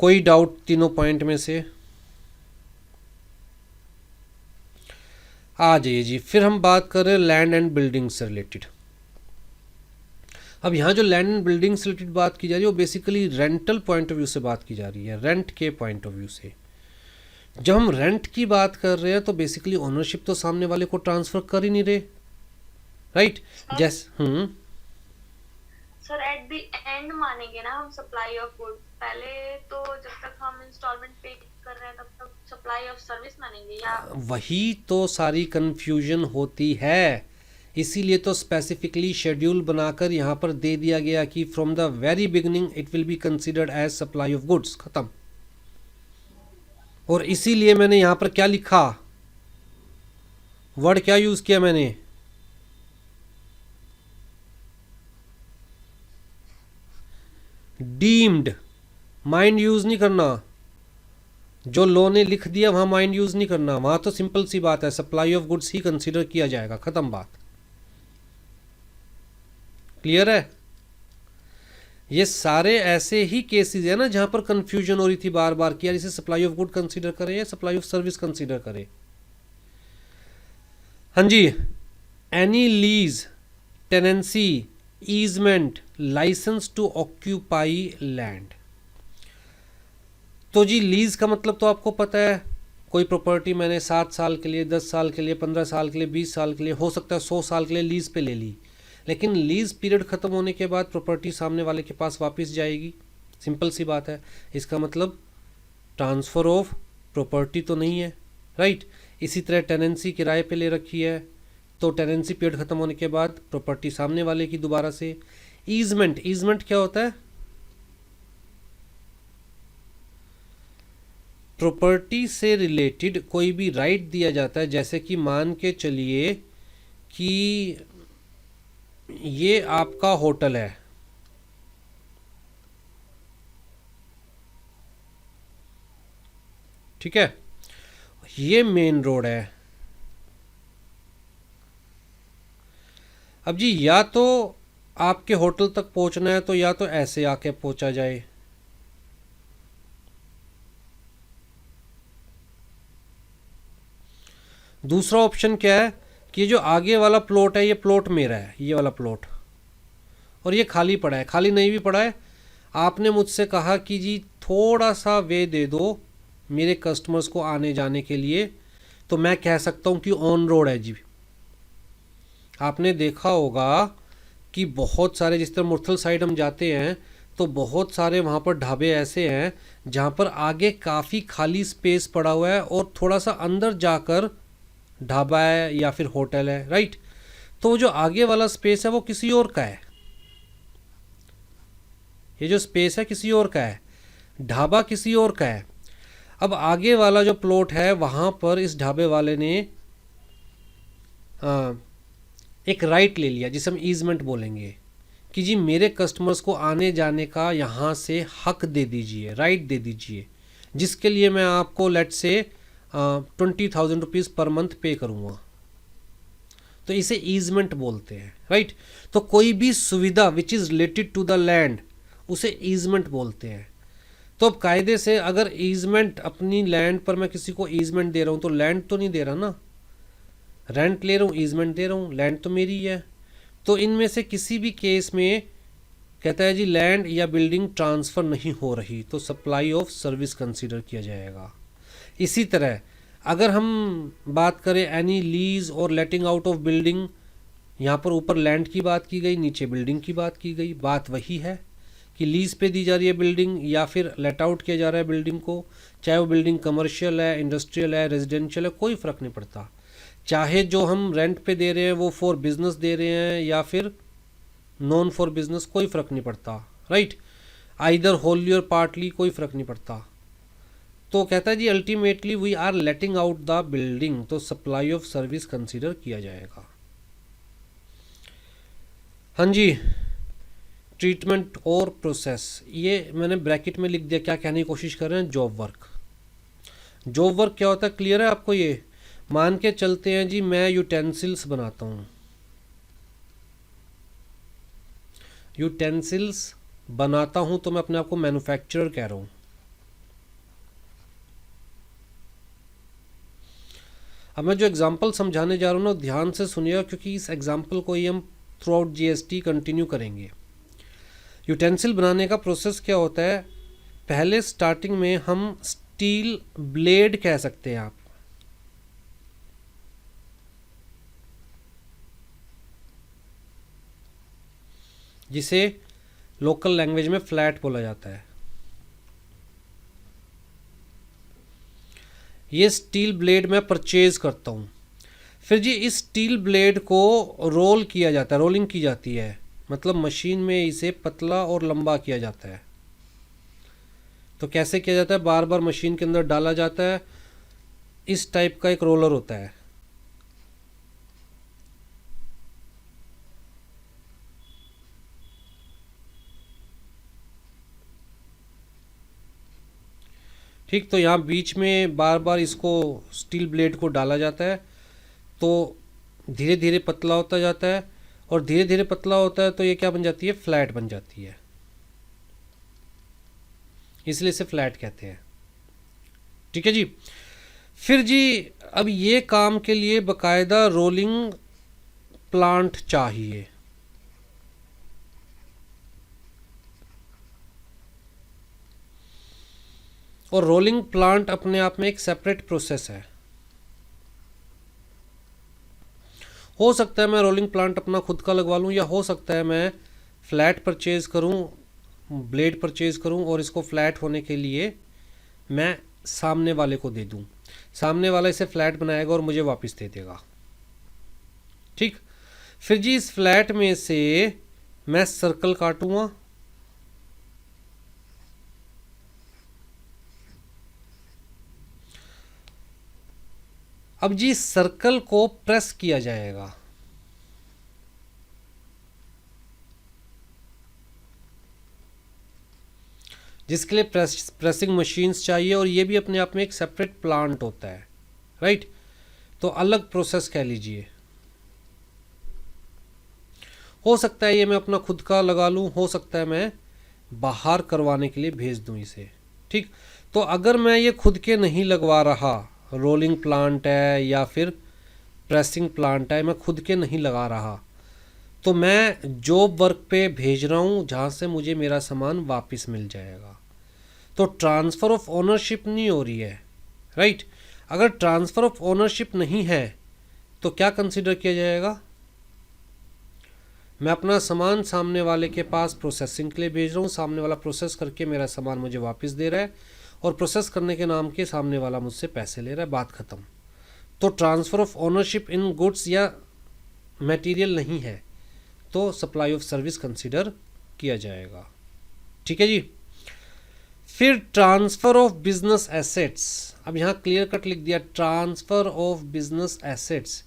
कोई डाउट तीनों पॉइंट में से? आ जाइए जी। फिर हम बात कर रहे हैं लैंड एंड बिल्डिंग से रिलेटेड। अब यहाँ जो लैंड एंड बिल्डिंग से रिलेटेड बात की जा रही है वो basically rental point of view से बात की जा रही है, रेंट के पॉइंट ऑफ व्यू से। जब हम रेंट की बात कर रहे हैं तो बेसिकली ओनरशिप तो सामने वाले को ट्रांसफर कर ही नहीं रहे, राइट। जैसे सर एट द एंड मानेंगे ना हम सप्लाई ऑफ गुड, पहले तो जब तक हम इंस्टॉलमेंट पे कर रहे हैं तब तक सप्लाई ऑफ सर्विस मानेंगे, या वही तो सारी कंफ्यूजन होती है। इसीलिए तो स्पेसिफिकली शेड्यूल बनाकर यहाँ पर दे दिया गया कि from the very beginning it will be considered as supply of goods, खत्म। और इसीलिए मैंने यहाँ पर क्या लिखा, वर्ड क्या यूज किया मैंने, डीम्ड। माइंड यूज नहीं करना, जो लॉ ने लिख दिया वहां माइंड यूज नहीं करना। वहां तो सिंपल सी बात है, supply of goods he consider किया जाएगा, खत्म बात। क्लियर है। ये सारे ऐसे ही केसेस है ना जहां पर कंफ्यूजन हो रही थी बार बार कि यार इसे सप्लाई ऑफ गुड कंसीडर करें या सप्लाई ऑफ सर्विस कंसीडर करें। हाँ जी, any lease, tenancy, easement, licence to occupy land. तो जी लीज का मतलब तो आपको पता है, कोई प्रॉपर्टी मैंने 7 साल के लिए, 10 साल के लिए, 15 साल के लिए, 20 साल के लिए, हो सकता है 100 साल के लिए लीज पे ले ली, लेकिन लीज पीरियड ख़त्म होने के बाद प्रॉपर्टी सामने वाले के पास वापस जाएगी। सिंपल सी बात है। इसका मतलब ट्रांसफ़र ऑफ प्रॉपर्टी तो नहीं है, राइट। इसी तरह टेनेंसी किराए पे ले रखी है, तो टेनेंसी पीरियड ख़त्म होने के बाद प्रॉपर्टी सामने वाले की दोबारा से। ईजमेंट, ईजमेंट क्या होता है? प्रॉपर्टी से रिलेटेड कोई भी राइट दिया जाता है, जैसे कि मान के चलिए कि ये आपका होटल है, ठीक है, ये मेन रोड है। अब जी या तो आपके होटल तक पहुंचना है तो या तो ऐसे आके पहुंचा जाए, दूसरा ऑप्शन क्या है कि जो आगे वाला प्लॉट है ये प्लॉट मेरा है, ये वाला प्लॉट, और ये खाली पड़ा है, खाली नहीं भी पड़ा है, आपने मुझसे कहा कि जी थोड़ा सा वे दे दो मेरे कस्टमर्स को आने जाने के लिए, तो मैं कह सकता हूँ कि ऑन रोड है जी। आपने देखा होगा कि बहुत सारे, जिस तरह मुरथल साइड हम जाते हैं तो बहुत सारे वहाँ पर ढाबे ऐसे हैं जहाँ पर आगे काफ़ी खाली स्पेस पड़ा हुआ है और थोड़ा सा अंदर जाकर ढाबा है या फिर होटल है, राइट। तो जो आगे वाला स्पेस है वो किसी और का है, ये जो स्पेस है किसी और का है, ढाबा किसी और का है। अब आगे वाला जो प्लॉट है वहाँ पर इस ढाबे वाले ने एक राइट ले लिया, जिसे हम ईजमेंट बोलेंगे, कि जी मेरे कस्टमर्स को आने जाने का यहाँ से हक दे दीजिए, राइट दे दीजिए, जिसके लिए मैं आपको लेट से 20,000 रुपीज़ पर मंथ पे करूँगा। तो इसे ईजमेंट बोलते हैं, राइट। तो कोई भी सुविधा which is related to the land उसे ईजमेंट बोलते हैं। तो अब कायदे से अगर ईजमेंट, अपनी लैंड पर मैं किसी को ईजमेंट दे रहा हूँ तो लैंड तो नहीं दे रहा ना, रेंट ले रहा हूँ, ईजमेंट दे रहा हूँ, लैंड तो मेरी है। तो इनमें से किसी भी केस में कहता है जी लैंड या बिल्डिंग ट्रांसफ़र नहीं हो रही तो सप्लाई ऑफ सर्विस कंसीडर किया जाएगा। इसी तरह अगर हम बात करें एनी लीज और लेटिंग आउट ऑफ बिल्डिंग, यहाँ पर ऊपर लैंड की बात की गई, नीचे बिल्डिंग की बात की गई, बात वही है कि लीज़ पे दी जा रही है बिल्डिंग या फिर लेट आउट किया जा रहा है बिल्डिंग को, चाहे वो बिल्डिंग कमर्शियल है, इंडस्ट्रियल है, रेजिडेंशियल है, कोई फ़र्क नहीं पड़ता। चाहे जो हम रेंट पे दे रहे हैं वो फॉर बिजनेस दे रहे हैं या फिर नॉन फॉर बिजनेस, कोई फ़र्क नहीं पड़ता, राइट। आइदर होली और पार्टली, कोई फ़र्क नहीं पड़ता। तो कहता है जी ultimately we are letting out the building, तो सप्लाई ऑफ सर्विस कंसीडर किया जाएगा। हाँ जी, ट्रीटमेंट और प्रोसेस, ये मैंने ब्रैकेट में लिख दिया, क्या कहने की कोशिश कर रहे हैं, जॉब वर्क। जॉब वर्क क्या होता है, क्लियर है आपको? ये मान के चलते हैं जी मैं यूटेंसिल्स बनाता हूँ, यूटेंसिल्स बनाता हूँ तो मैं अपने आप को मैन्युफैक्चरर कह रहा हूँ। अब मैं जो एग्जांपल समझाने जा रहा हूँ ना ध्यान से सुनिएगा, क्योंकि इस एग्जांपल को ही हम थ्रू आउट जीएसटी कंटिन्यू करेंगे। यूटेंसिल बनाने का प्रोसेस क्या होता है, पहले स्टार्टिंग में हम स्टील ब्लेड कह सकते हैं आप, जिसे लोकल लैंग्वेज में फ्लैट बोला जाता है। ये स्टील ब्लेड मैं परचेज करता हूँ, फिर जी इस स्टील ब्लेड को रोल किया जाता है, रोलिंग की जाती है, मतलब मशीन में इसे पतला और लंबा किया जाता है। तो कैसे किया जाता है, बार बार मशीन के अंदर डाला जाता है, इस टाइप का एक रोलर होता है, ठीक। तो यहाँ बीच में बार बार इसको स्टील ब्लेड को डाला जाता है, तो धीरे धीरे पतला होता जाता है, और धीरे धीरे पतला होता है तो ये क्या बन जाती है, फ्लैट बन जाती है, इसलिए इसे फ्लैट कहते हैं, ठीक है जी। फिर जी अब ये काम के लिए बकायदा रोलिंग प्लांट चाहिए, और रोलिंग प्लांट अपने आप में एक सेपरेट प्रोसेस है। हो सकता है मैं रोलिंग प्लांट अपना खुद का लगवा लूँ, या हो सकता है मैं फ्लैट परचेज़ करूँ, ब्लेड परचेज़ करूँ और इसको फ्लैट होने के लिए मैं सामने वाले को दे दूँ, सामने वाला इसे फ्लैट बनाएगा और मुझे वापस दे देगा। ठीक। फिर जी इस फ्लैट में से मैं सर्कल काटूंगा, अब जी सर्कल को प्रेस किया जाएगा, जिसके लिए प्रेसिंग मशीन्स चाहिए, और ये भी अपने आप में एक सेपरेट प्लांट होता है, राइट। तो अलग प्रोसेस कह लीजिए। हो सकता है ये मैं अपना खुद का लगा लूँ, हो सकता है मैं बाहर करवाने के लिए भेज दूँ इसे, ठीक। तो अगर मैं ये खुद के नहीं लगवा रहा, रोलिंग प्लांट है या फिर प्रेसिंग प्लांट है, मैं खुद के नहीं लगा रहा, तो मैं जॉब वर्क पे भेज रहा हूँ जहाँ से मुझे मेरा सामान वापस मिल जाएगा। तो ट्रांसफ़र ऑफ ओनरशिप नहीं हो रही है, राइट। अगर ट्रांसफ़र ऑफ ओनरशिप नहीं है तो क्या कंसिडर किया जाएगा? मैं अपना सामान सामने वाले के पास प्रोसेसिंग के लिए भेज रहा हूँ, सामने वाला प्रोसेस करके मेरा सामान मुझे वापस दे रहा है, और प्रोसेस करने के नाम के सामने वाला मुझसे पैसे ले रहा है, बात ख़त्म। तो transfer of ownership in goods या मटेरियल नहीं है, तो सप्लाई ऑफ सर्विस कंसिडर किया जाएगा, ठीक है जी। फिर ट्रांसफ़र ऑफ बिजनेस एसेट्स, अब यहाँ क्लियर कट लिख दिया ट्रांसफ़र ऑफ बिजनेस एसेट्स।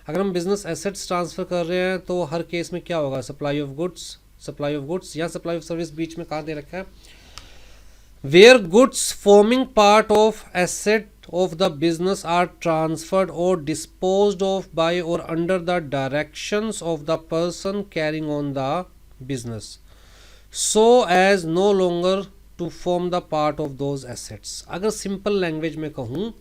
अगर हम बिजनेस एसेट्स ट्रांसफ़र कर रहे हैं तो हर केस में क्या होगा? सप्लाई ऑफ गुड्स या सप्लाई ऑफ सर्विस बीच में कहाँ दे रखा है? Where goods forming part of asset of the business are transferred or disposed of by or under the directions of the person carrying on the business so as no longer to form the part of those assets। अगर simple language में कहूँ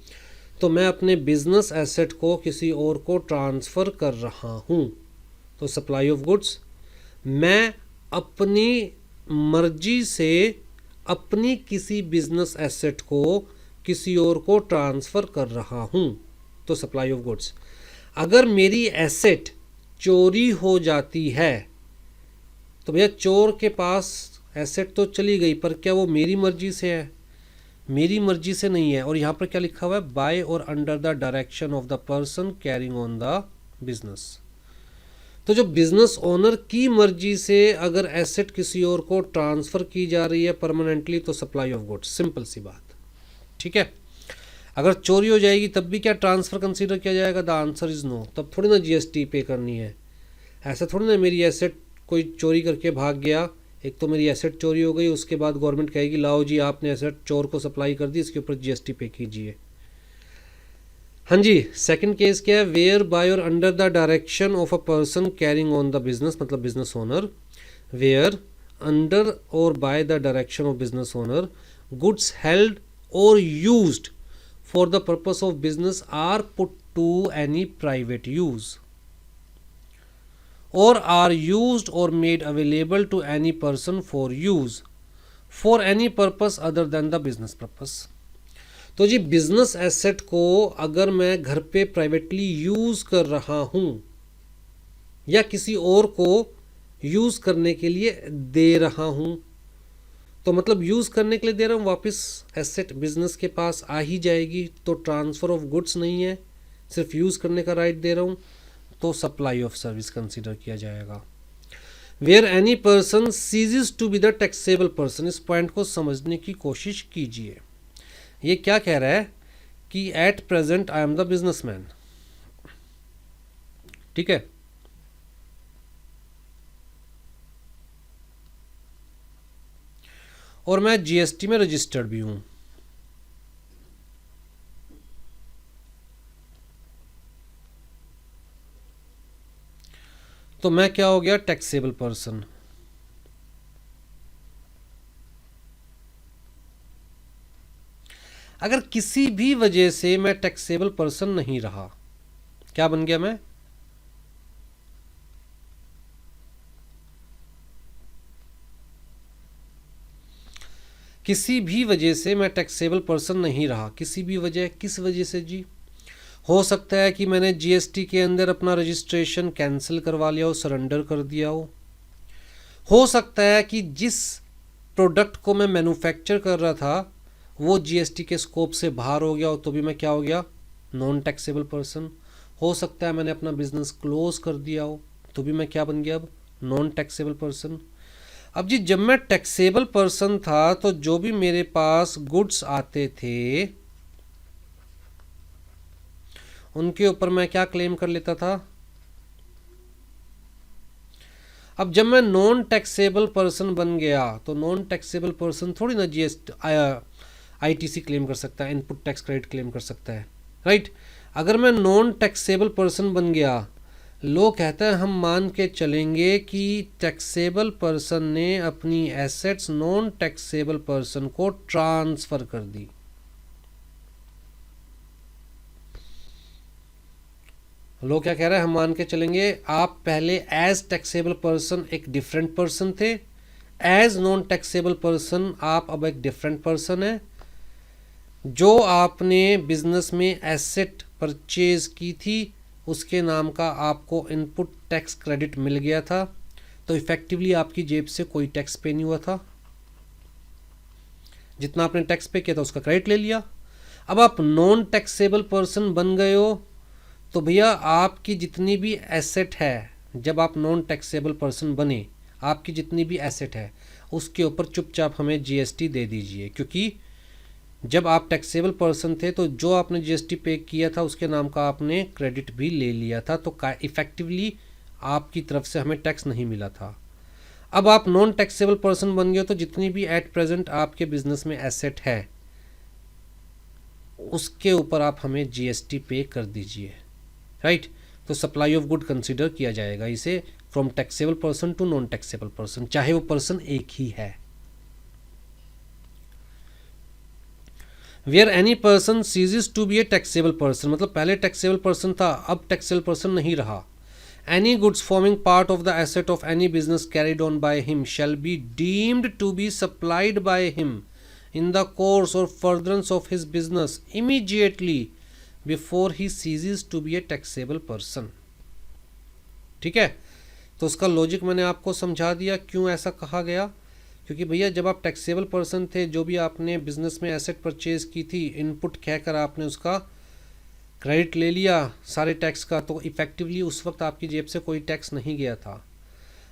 तो मैं अपने business asset को किसी और को ट्रांसफ़र कर रहा हूँ, तो सप्लाई ऑफ गुड्स। मैं अपनी मर्जी से अपनी किसी बिजनेस एसेट को किसी और को ट्रांसफ़र कर रहा हूँ, तो सप्लाई ऑफ गुड्स। अगर मेरी एसेट चोरी हो जाती है तो भैया चोर के पास एसेट तो चली गई, पर क्या वो मेरी मर्जी से है? मेरी मर्जी से नहीं है। और यहाँ पर क्या लिखा हुआ है? बाय और under the direction of the person carrying on the business. तो जो बिजनेस ओनर की मर्जी से अगर एसेट किसी और को ट्रांसफ़र की जा रही है परमानेंटली, तो सप्लाई ऑफ गुड्स, सिंपल सी बात, ठीक है। अगर चोरी हो जाएगी तब भी क्या ट्रांसफ़र कंसीडर किया जाएगा? The answer is no. तब थोड़ी ना जीएसटी पे करनी है। ऐसा थोड़ी ना मेरी एसेट कोई चोरी करके भाग गया, एक तो मेरी एसेट चोरी हो गई, उसके बाद गवर्नमेंट कहेगी लाओ जी आपने एसेट चोर को सप्लाई कर दी, इसके ऊपर जीएसटी पे कीजिए। हाँ जी, सेकंड केस क्या है? वेयर बाय और under the direction of a person carrying on the business, मतलब बिजनेस ओनर। वेयर अंडर और by the direction of business owner goods held or used for the purpose of business are put to any private use or are used or made available to any person for use for any purpose other than the business purpose। तो जी business asset को अगर मैं घर पे privately use कर रहा हूँ या किसी और को यूज़ करने के लिए दे रहा हूँ, तो मतलब यूज़ करने के लिए दे रहा हूँ, वापस एसेट बिजनेस के पास आ ही जाएगी, तो ट्रांसफ़र ऑफ गुड्स नहीं है, सिर्फ यूज़ करने का राइट दे रहा हूँ, तो सप्लाई ऑफ सर्विस कंसीडर किया जाएगा। Where any person ceases to be the taxable person, इस पॉइंट को समझने की कोशिश कीजिए। ये क्या कह रहा है कि at present I am the businessman, ठीक है। और मैं जीएसटी में रजिस्टर्ड भी हूं, तो मैं क्या हो गया? Taxable person. अगर किसी भी वजह से मैं टैक्सेबल पर्सन नहीं रहा, क्या बन गया मैं? किसी भी वजह से मैं टैक्सेबल पर्सन नहीं रहा, किसी भी वजह, किस वजह से जी? हो सकता है कि मैंने जीएसटी के अंदर अपना रजिस्ट्रेशन कैंसिल करवा लिया हो, सरेंडर कर दिया हो सकता है कि जिस प्रोडक्ट को मैं मैन्युफैक्चर कर रहा था वो जीएसटी के स्कोप से बाहर हो गया हो, तो भी मैं क्या हो गया? Non taxable person. हो सकता है मैंने अपना बिजनेस क्लोज कर दिया हो, तो भी मैं क्या बन गया अब, नॉन टैक्सेबल पर्सन। अब जी जब मैं टैक्सेबल पर्सन था तो जो भी मेरे पास गुड्स आते थे उनके ऊपर मैं क्या क्लेम कर लेता था। अब जब मैं नॉन टैक्सेबल पर्सन बन गया तो नॉन टैक्सेबल पर्सन थोड़ी ना जीएसटी आईटीसी क्लेम कर सकता है, इनपुट टैक्स क्रेडिट क्लेम कर सकता है, राइट। अगर मैं नॉन टैक्सेबल पर्सन बन गया, लोग कहते हैं हम मान के चलेंगे कि टैक्सेबल पर्सन ने अपनी एसेट्स नॉन टैक्सेबल पर्सन को ट्रांसफर कर दी। लोग क्या कह रहे हैं, हम मान के चलेंगे आप पहले एज टैक्सेबल पर्सन एक डिफरेंट पर्सन थे, एज नॉन टैक्सेबल पर्सन आप अब एक डिफरेंट पर्सन है। जो आपने बिजनेस में एसेट परचेज की थी उसके नाम का आपको इनपुट टैक्स क्रेडिट मिल गया था, तो इफेक्टिवली आपकी जेब से कोई टैक्स पे नहीं हुआ था। जितना आपने टैक्स पे किया था उसका क्रेडिट ले लिया। अब आप नॉन टैक्सेबल पर्सन बन गए हो तो भैया आपकी जितनी भी एसेट है, जब आप नॉन टैक्सेबल पर्सन बने, आपकी जितनी भी एसेट है उसके ऊपर चुपचाप हमें जीएसटी दे दीजिए, क्योंकि जब आप टैक्सेबल पर्सन थे तो जो आपने जीएसटी पे किया था उसके नाम का आपने क्रेडिट भी ले लिया था, तो इफेक्टिवली आपकी तरफ से हमें टैक्स नहीं मिला था। अब आप नॉन टैक्सेबल पर्सन बन गए तो जितनी भी एट प्रेजेंट आपके बिजनेस में एसेट है उसके ऊपर आप हमें जीएसटी पे कर दीजिए, राइट। तो सप्लाई ऑफ गुड कंसीडर किया जाएगा इसे from taxable person to non taxable person, चाहे वो पर्सन एक ही है। Where any person ceases to be a taxable person, मतलब पहले टैक्सेबल पर्सन था अब टैक्सेबल पर्सन नहीं रहा। Any goods forming part of the asset of any business carried on by him shall be deemed to be supplied by him in the course or furtherance of his business immediately before he ceases to be a taxable person. ठीक है, तो उसका logic मैंने आपको समझा दिया क्यों ऐसा कहा गया, क्योंकि भैया जब आप टैक्सेबल पर्सन थे, जो भी आपने बिजनेस में एसेट परचेज की थी, इनपुट कहकर आपने उसका क्रेडिट ले लिया सारे टैक्स का, तो इफेक्टिवली उस वक्त आपकी जेब से कोई टैक्स नहीं गया था।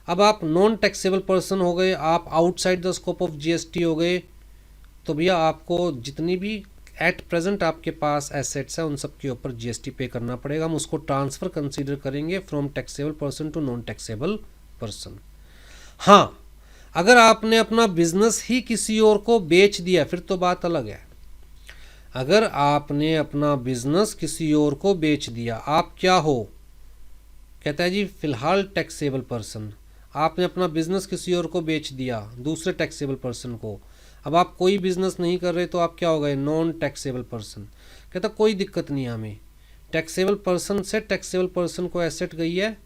अब आप नॉन टैक्सेबल पर्सन हो गए, आप outside the scope of GST हो गए, तो भैया आपको जितनी भी एट प्रेजेंट आपके पास एसेट्स है उन सब के ऊपर जीएसटी पे करना पड़ेगा। हम उसको ट्रांसफ़र कंसीडर करेंगे from taxable person to non taxable person. हाँ, अगर आपने अपना बिजनेस ही किसी और को बेच दिया फिर तो बात अलग है। अगर आपने अपना बिजनेस किसी और को बेच दिया, आप क्या हो, कहता है जी फिलहाल टैक्सेबल पर्सन, आपने अपना बिजनेस किसी और को बेच दिया दूसरे टैक्सेबल पर्सन को, अब आप कोई बिजनेस नहीं कर रहे तो आप क्या हो गए, नॉन टैक्सेबल पर्सन। कहता कोई दिक्कत नहीं है हमें, टैक्सेबल पर्सन से टैक्सेबल पर्सन को एसेट गई है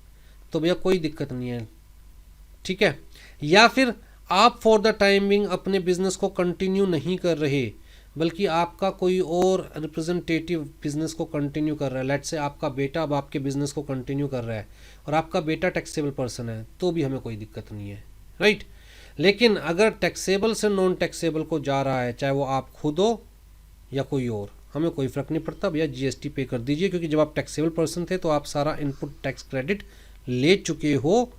तो भैया कोई दिक्कत नहीं है, ठीक है। या फिर आप फॉर द टाइम बिंग अपने बिजनेस को कंटिन्यू नहीं कर रहे, बल्कि आपका कोई और रिप्रेजेंटेटिव बिजनेस को कंटिन्यू कर रहा है, लेट्स से आपका बेटा अब आपके बिजनेस को कंटिन्यू कर रहा है और आपका बेटा टैक्सेबल पर्सन है, तो भी हमें कोई दिक्कत नहीं है, राइट। लेकिन अगर टैक्सेबल से नॉन टैक्सेबल को जा रहा है, चाहे वो आप खुद हो या कोई और, हमें कोई फ़र्क नहीं पड़ता, भैया जीएसटी पे कर दीजिए, क्योंकि जब आप टैक्सेबल पर्सन थे तो आप सारा इनपुट टैक्स क्रेडिट ले चुके हो,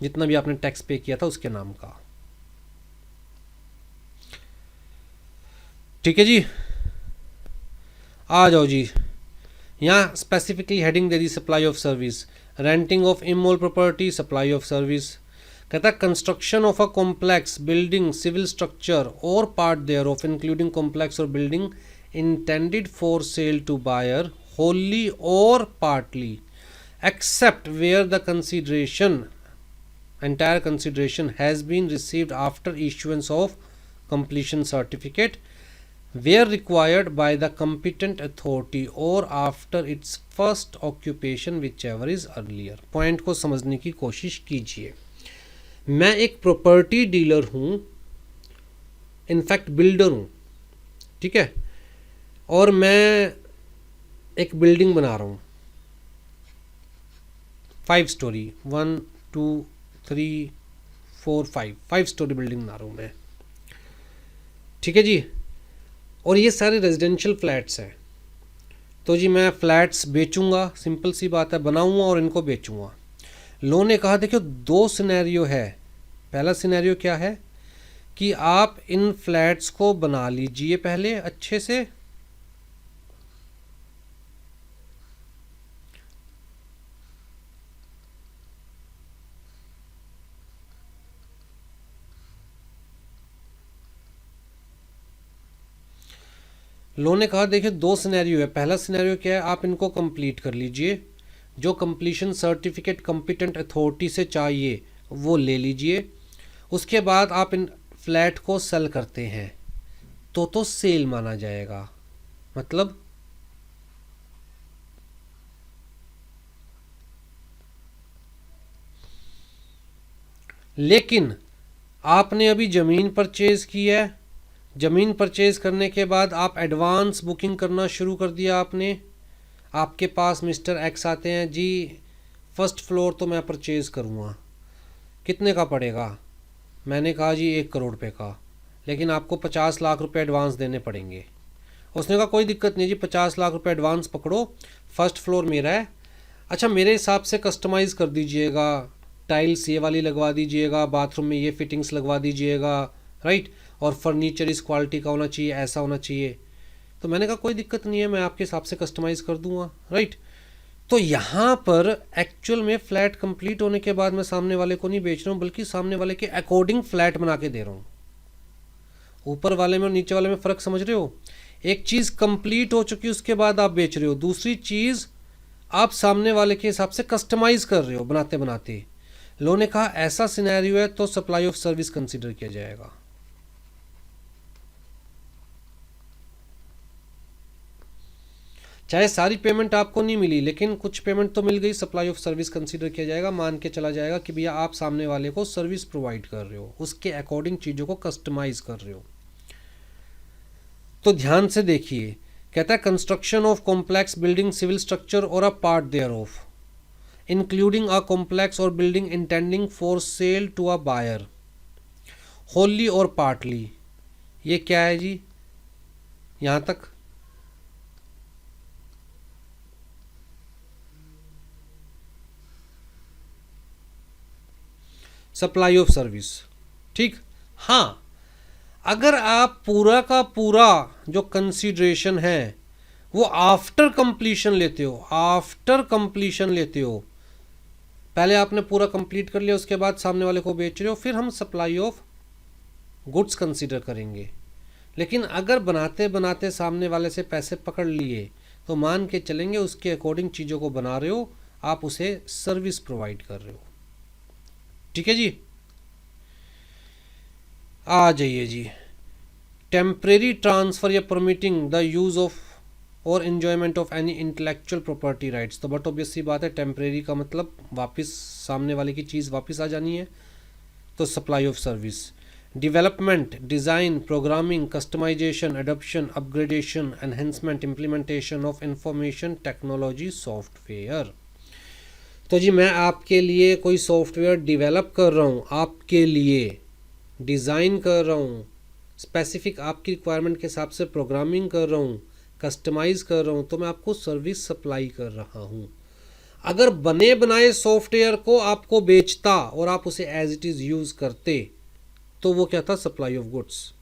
जितना भी आपने टैक्स पे किया था उसके नाम का। ठीक है जी, आ जाओ जी। यहाँ स्पेसिफिकली हेडिंग दे दी supply of service, renting of immovable property, supply of service. कहता है construction of a complex building, civil structure or part thereof including complex और building intended for sale to buyer wholly और partly except where the consideration entire consideration has been received after issuance of completion certificate where required by the competent authority or after its first occupation whichever is earlier। Point को समझने की कोशिश कीजिए। मैं एक property dealer हूँ, in fact builder हूँ, ठीक है, और मैं एक बिल्डिंग बना रहा हूँ 5 स्टोरी, 1 2 3 4 5 स्टोरी बिल्डिंग बना रहा हूँ मैं, ठीक है जी। और ये सारे रेजिडेंशियल फ्लैट्स हैं, तो जी मैं फ्लैट्स बेचूंगा, सिंपल सी बात है, बनाऊंगा और इनको बेचूंगा। लोगों ने कहा देखियो दो सिनेरियो है। पहला सिनेरियो क्या है कि आप इन फ्लैट्स को बना लीजिए पहले अच्छे से, लोगों ने कहा देखिए दो सिनेरियो है। पहला सिनेरियो क्या है, आप इनको कंप्लीट कर लीजिए, जो कंप्लीशन सर्टिफिकेट कॉम्पिटेंट अथॉरिटी से चाहिए वो ले लीजिए, उसके बाद आप इन फ्लैट को सेल करते हैं तो सेल माना जाएगा। मतलब लेकिन आपने अभी ज़मीन परचेज़ की है, ज़मीन परचेज़ करने के बाद आप एडवांस बुकिंग करना शुरू कर दिया आपने। आपके पास मिस्टर एक्स आते हैं, जी फर्स्ट फ्लोर तो मैं परचेज़ करूँगा, कितने का पड़ेगा? मैंने कहा जी 1 करोड़ रुपए का, लेकिन आपको 50 लाख रुपए एडवांस देने पड़ेंगे। उसने कहा कोई दिक्कत नहीं जी, 50 लाख रुपए एडवांस पकड़ो, फर्स्ट फ्लोर मेरा है। अच्छा मेरे हिसाब से कस्टमाइज़ कर दीजिएगा, टाइल्स ये वाली लगवा दीजिएगा, बाथरूम में ये फिटिंग्स लगवा दीजिएगा, राइट, और फर्नीचर इस क्वालिटी का होना चाहिए, ऐसा होना चाहिए। तो मैंने कहा कोई दिक्कत नहीं है, मैं आपके हिसाब से कस्टमाइज़ कर दूंगा, राइट। तो यहाँ पर एक्चुअल में फ्लैट कंप्लीट होने के बाद मैं सामने वाले को नहीं बेच रहा हूँ, बल्कि सामने वाले के अकॉर्डिंग फ्लैट बना के दे रहा हूँ। ऊपर वाले में और नीचे वाले में फ़र्क समझ रहे हो? एक चीज़ कंप्लीट हो चुकी उसके बाद आप बेच रहे हो, दूसरी चीज़ आप सामने वाले के हिसाब से कस्टमाइज़ कर रहे हो बनाते बनाते। लोगों ने कहा ऐसा सिनेरियो है तो सप्लाई ऑफ सर्विस कंसीडर किया जाएगा। चाहे सारी पेमेंट आपको नहीं मिली, लेकिन कुछ पेमेंट तो मिल गई, सप्लाई ऑफ सर्विस कंसीडर किया जाएगा। मान के चला जाएगा कि भैया आप सामने वाले को सर्विस प्रोवाइड कर रहे हो, उसके अकॉर्डिंग चीज़ों को कस्टमाइज कर रहे हो। तो ध्यान से देखिए, कहता है construction of complex building, civil structure और a part thereof, including a complex और building intending for sale to a buyer wholly और पार्टली। ये क्या है जी? यहाँ तक सप्लाई ऑफ सर्विस, ठीक। हाँ, अगर आप पूरा का पूरा जो कंसीडरेशन है वो आफ्टर कंप्लीशन लेते हो, आफ्टर कंप्लीशन लेते हो, पहले आपने पूरा कंप्लीट कर लिया, उसके बाद सामने वाले को बेच रहे हो, फिर हम सप्लाई ऑफ गुड्स कंसीडर करेंगे। लेकिन अगर बनाते बनाते सामने वाले से पैसे पकड़ लिए तो मान के चलेंगे उसके अकॉर्डिंग चीज़ों को बना रहे हो, आप उसे सर्विस प्रोवाइड कर रहे हो। ठीक है जी, आ जाइए जी। टेम्परेरी ट्रांसफ़र या परमिटिंग द यूज़ ऑफ और enjoyment of any intellectual property rights. तो बट ऑब्वियस सी बात है, टेम्परेरी का मतलब वापस सामने वाले की चीज़ वापस आ जानी है, तो supply of service. Development, design, programming, customisation, adoption, upgradation, enhancement, implementation of information technology software. तो जी मैं आपके लिए कोई सॉफ्टवेयर डेवलप कर रहा हूँ, आपके लिए डिज़ाइन कर रहा हूँ, स्पेसिफिक आपकी रिक्वायरमेंट के हिसाब से प्रोग्रामिंग कर रहा हूँ, कस्टमाइज़ कर रहा हूँ, तो मैं आपको सर्विस सप्लाई कर रहा हूँ। अगर बने बनाए सॉफ्टवेयर को आपको बेचता और आप उसे एज इट इज़ यूज़ करते तो वो क्या था? Supply of goods.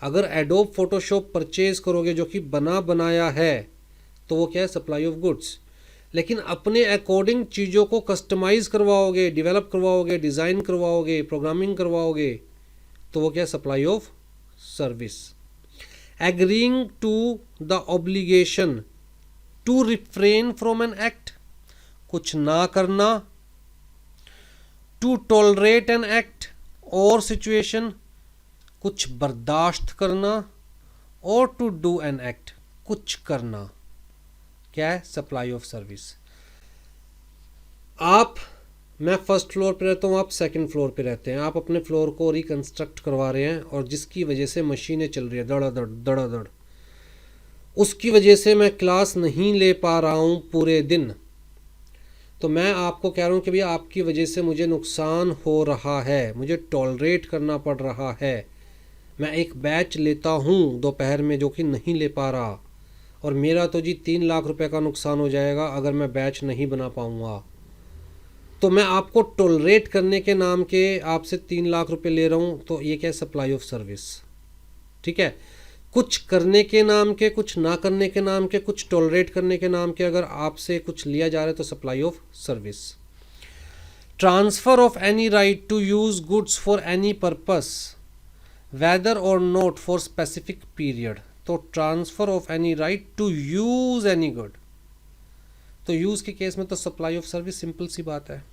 अगर एडोब फोटोशॉप परचेज करोगे जो कि बना बनाया है तो वो क्या है? Supply of goods. लेकिन अपने अकॉर्डिंग चीज़ों को कस्टमाइज़ करवाओगे, डेवलप करवाओगे, डिज़ाइन करवाओगे, प्रोग्रामिंग करवाओगे, तो वो क्या है? Supply of service. Agreeing to the obligation to refrain from an act, कुछ ना करना, to tolerate an act or situation, कुछ बर्दाश्त करना, और टू डू एन एक्ट, कुछ करना, क्या है? Supply of service. मैं फर्स्ट फ्लोर पे रहता हूँ, आप सेकंड फ्लोर पे रहते हैं, आप अपने फ्लोर को रिकंस्ट्रक्ट करवा रहे हैं और जिसकी वजह से मशीनें चल रही है धड़ाधड़ धड़ाधड़, उसकी वजह से मैं क्लास नहीं ले पा रहा हूँ पूरे दिन, तो मैं आपको कह रहा हूँ कि भैया आपकी वजह से मुझे नुकसान हो रहा है, मुझे टॉलरेट करना पड़ रहा है, मैं एक बैच लेता हूँ दोपहर में जो कि नहीं ले पा रहा, और मेरा तो जी 3 लाख रुपए का नुकसान हो जाएगा अगर मैं बैच नहीं बना पाऊँगा, तो मैं आपको टॉलरेट करने के नाम के आपसे 3 लाख रुपए ले रहा हूँ, तो ये क्या है? Supply of service. ठीक है, कुछ करने के नाम के, कुछ ना करने के नाम के, कुछ टॉलरेट करने के नाम के अगर आपसे कुछ लिया जा रहा है तो supply of service. Transfer of any right to use goods for any purpose whether or not for specific period. तो transfer of any right to use any good, तो यूज़ के केस में तो सप्लाई ऑफ सर्विस, सिंपल सी बात है।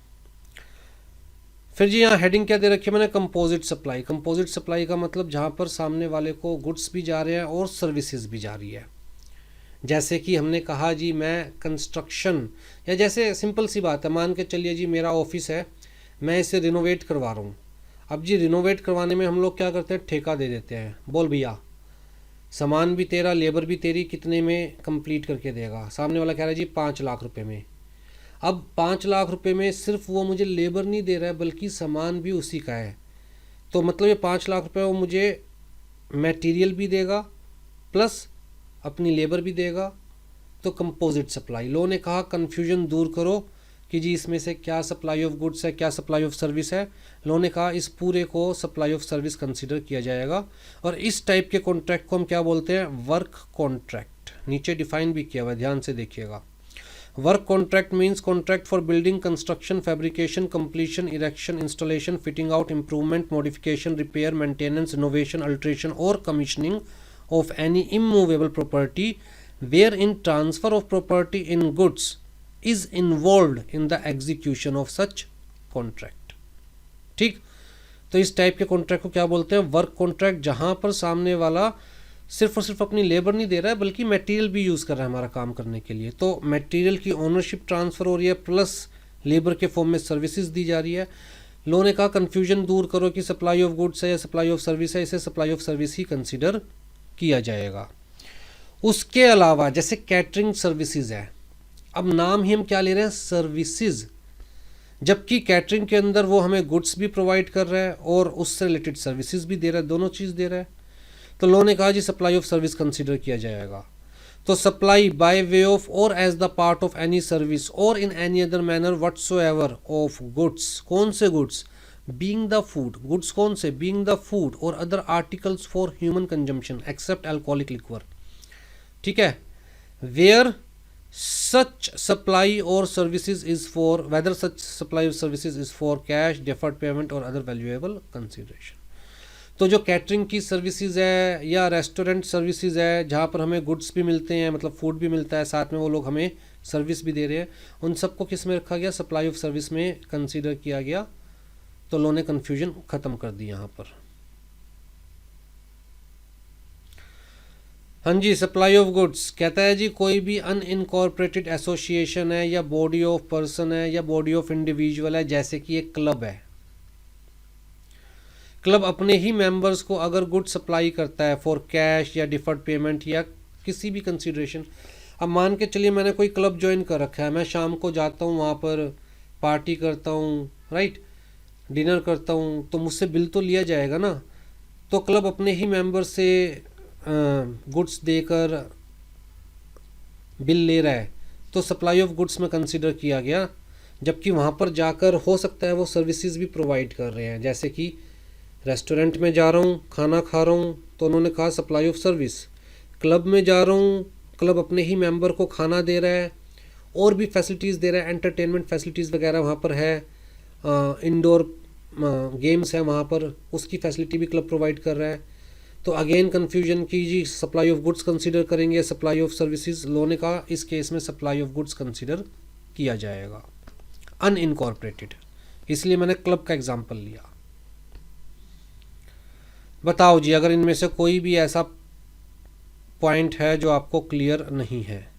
फिर जी यहाँ हेडिंग क्या दे रखी है मैंने? Composite supply. कंपोजिट सप्लाई का मतलब जहाँ पर सामने वाले को गुड्स भी जा रहे हैं और सर्विसेज भी जा रही है। जैसे कि हमने कहा जी मैं कंस्ट्रक्शन, या जैसे सिंपल सी बात है, मान के चलिए जी मेरा ऑफिस है, मैं इसे रिनोवेट करवा रहा हूँ। अब जी रिनोवेट करवाने में हम लोग क्या करते हैं? ठेका दे देते हैं। बोल भैया सामान भी तेरा, लेबर भी तेरी, कितने में कंप्लीट करके देगा? सामने वाला कह रहा है जी 5 लाख रुपए में। अब 5 लाख रुपए में सिर्फ वो मुझे लेबर नहीं दे रहा है बल्कि सामान भी उसी का है, तो मतलब ये 5 लाख रुपए वो मुझे मटेरियल भी देगा प्लस अपनी लेबर भी देगा। तो कंपोजिट सप्लाई। लो ने कहा कन्फ्यूजन दूर करो कि जी इसमें से क्या सप्लाई ऑफ गुड्स है, क्या सप्लाई ऑफ सर्विस है। लो ने कहा इस पूरे को सप्लाई ऑफ सर्विस कंसीडर किया जाएगा। और इस टाइप के कॉन्ट्रैक्ट को हम क्या बोलते हैं? Work contract. नीचे डिफाइन भी किया हुआ है, ध्यान से देखिएगा। Work contract means contract for building, construction, fabrication, completion, erection, installation, fitting out, improvement, modification, repair, maintenance, innovation, alteration और commissioning of any immovable property wherein transfer of property in goods is involved in the execution of such contract। ठीक, तो इस type के contract को क्या बोलते हैं? Work contract, जहां पर सामने वाला सिर्फ और सिर्फ अपनी लेबर नहीं दे रहा है बल्कि मटेरियल भी यूज़ कर रहा है हमारा काम करने के लिए। तो मटेरियल की ओनरशिप ट्रांसफ़र हो रही है प्लस लेबर के फॉर्म में सर्विसेज दी जा रही है। लोगों ने कहा कन्फ्यूजन दूर करो कि सप्लाई ऑफ गुड्स है या सप्लाई ऑफ सर्विस है, इसे supply of service he consider किया जाएगा। उसके अलावा जैसे कैटरिंग सर्विसेज है, अब नाम ही हम क्या ले रहे हैं? सर्विसेज, जबकि कैटरिंग के अंदर वो हमें गुड्स भी प्रोवाइड कर रहा है और उससे रिलेटेड सर्विसेज भी दे रहा है, दोनों चीज़ दे रहा है। तो लोगों ने कहा जी सप्लाई ऑफ सर्विस कंसीडर किया जाएगा। तो सप्लाई बाय वे ऑफ और as the part of any service और in any other manner whatsoever of goods. कौन से goods? Being the food. Goods कौन से? बीइंग द फूड और other articles for human consumption except alcoholic liquor. ठीक है, where such supply और services is for, whether such supply और services is for cash, deferred payment और other valuable consideration. तो जो कैटरिंग की सर्विसेज है या रेस्टोरेंट सर्विसेज है जहाँ पर हमें गुड्स भी मिलते हैं, मतलब फूड भी मिलता है, साथ में वो लोग हमें सर्विस भी दे रहे हैं, उन सबको किस में रखा गया? सप्लाई ऑफ सर्विस में कंसीडर किया गया। तो लोगों ने कन्फ्यूजन ख़त्म कर दी यहाँ पर। हाँ जी, सप्लाई ऑफ गुड्स कहता है जी कोई भी अनइनकॉर्पोरेटेड एसोसिएशन है या बॉडी ऑफ पर्सन है या बॉडी ऑफ इंडिविजुअल है, जैसे कि एक क्लब है। क्लब अपने ही मेंबर्स को अगर गुड सप्लाई करता है फॉर कैश या डिफर्ड पेमेंट या किसी भी कंसीडरेशन। अब मान के चलिए मैंने कोई क्लब ज्वाइन कर रखा है, मैं शाम को जाता हूँ वहाँ पर पार्टी करता हूँ, राइट, डिनर करता हूँ, तो मुझसे बिल तो लिया जाएगा ना। तो क्लब अपने ही मेंबर से गुड्स देकर बिल ले रहा है, तो सप्लाई ऑफ गुड्स में कंसीडर किया गया। जबकि वहाँ पर जाकर हो सकता है वो सर्विसेज भी प्रोवाइड कर रहे हैं, जैसे कि रेस्टोरेंट में जा रहा हूँ, खाना खा रहा हूँ, तो उन्होंने कहा सप्लाई ऑफ सर्विस। क्लब में जा रहा हूँ, क्लब अपने ही मेंबर को खाना दे रहा है और भी फैसिलिटीज़ दे रहा है, एंटरटेनमेंट फैसिलिटीज़ वगैरह वहाँ पर है, इंडोर गेम्स है वहाँ पर, उसकी फैसिलिटी भी क्लब प्रोवाइड कर रहा है। तो अगेन कन्फ्यूजन की जी सप्लाई ऑफ गुड्स कंसीडर करेंगे, सप्लाई ऑफ सर्विसेज। लोगों ने कहा इस केस में सप्लाई ऑफ गुड्स कंसीडर किया जाएगा अनइनकॉर्पोरेटेड, इसलिए मैंने क्लब का एग्जांपल लिया। बताओ जी अगर इनमें से कोई भी ऐसा पॉइंट है जो आपको क्लियर नहीं है।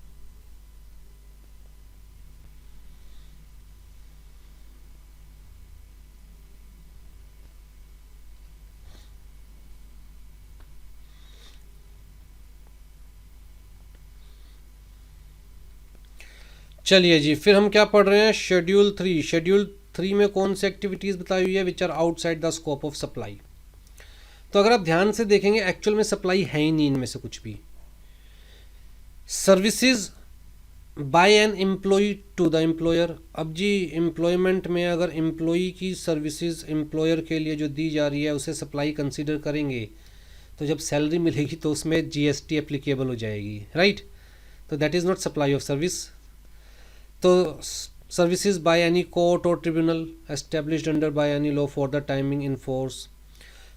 चलिए जी, फिर हम क्या पढ़ रहे हैं? शेड्यूल 3। शेड्यूल 3 में कौन सी एक्टिविटीज़ बताई हुई है? Which are outside the scope of supply. तो अगर आप ध्यान से देखेंगे एक्चुअल में सप्लाई है ही नहीं इनमें से कुछ भी। Services by an employee to the employer. अब जी एम्प्लॉयमेंट में अगर एम्प्लॉई की सर्विसेज एम्प्लॉयर के लिए जो दी जा रही है उसे सप्लाई कंसीडर करेंगे, तो जब सैलरी मिलेगी तो उसमें जीएसटी एप्लीकेबल हो जाएगी, राइट। तो that is not supply of service. तो सर्विसेज बाय एनी कोर्ट और tribunal established under by any law for the timing in force.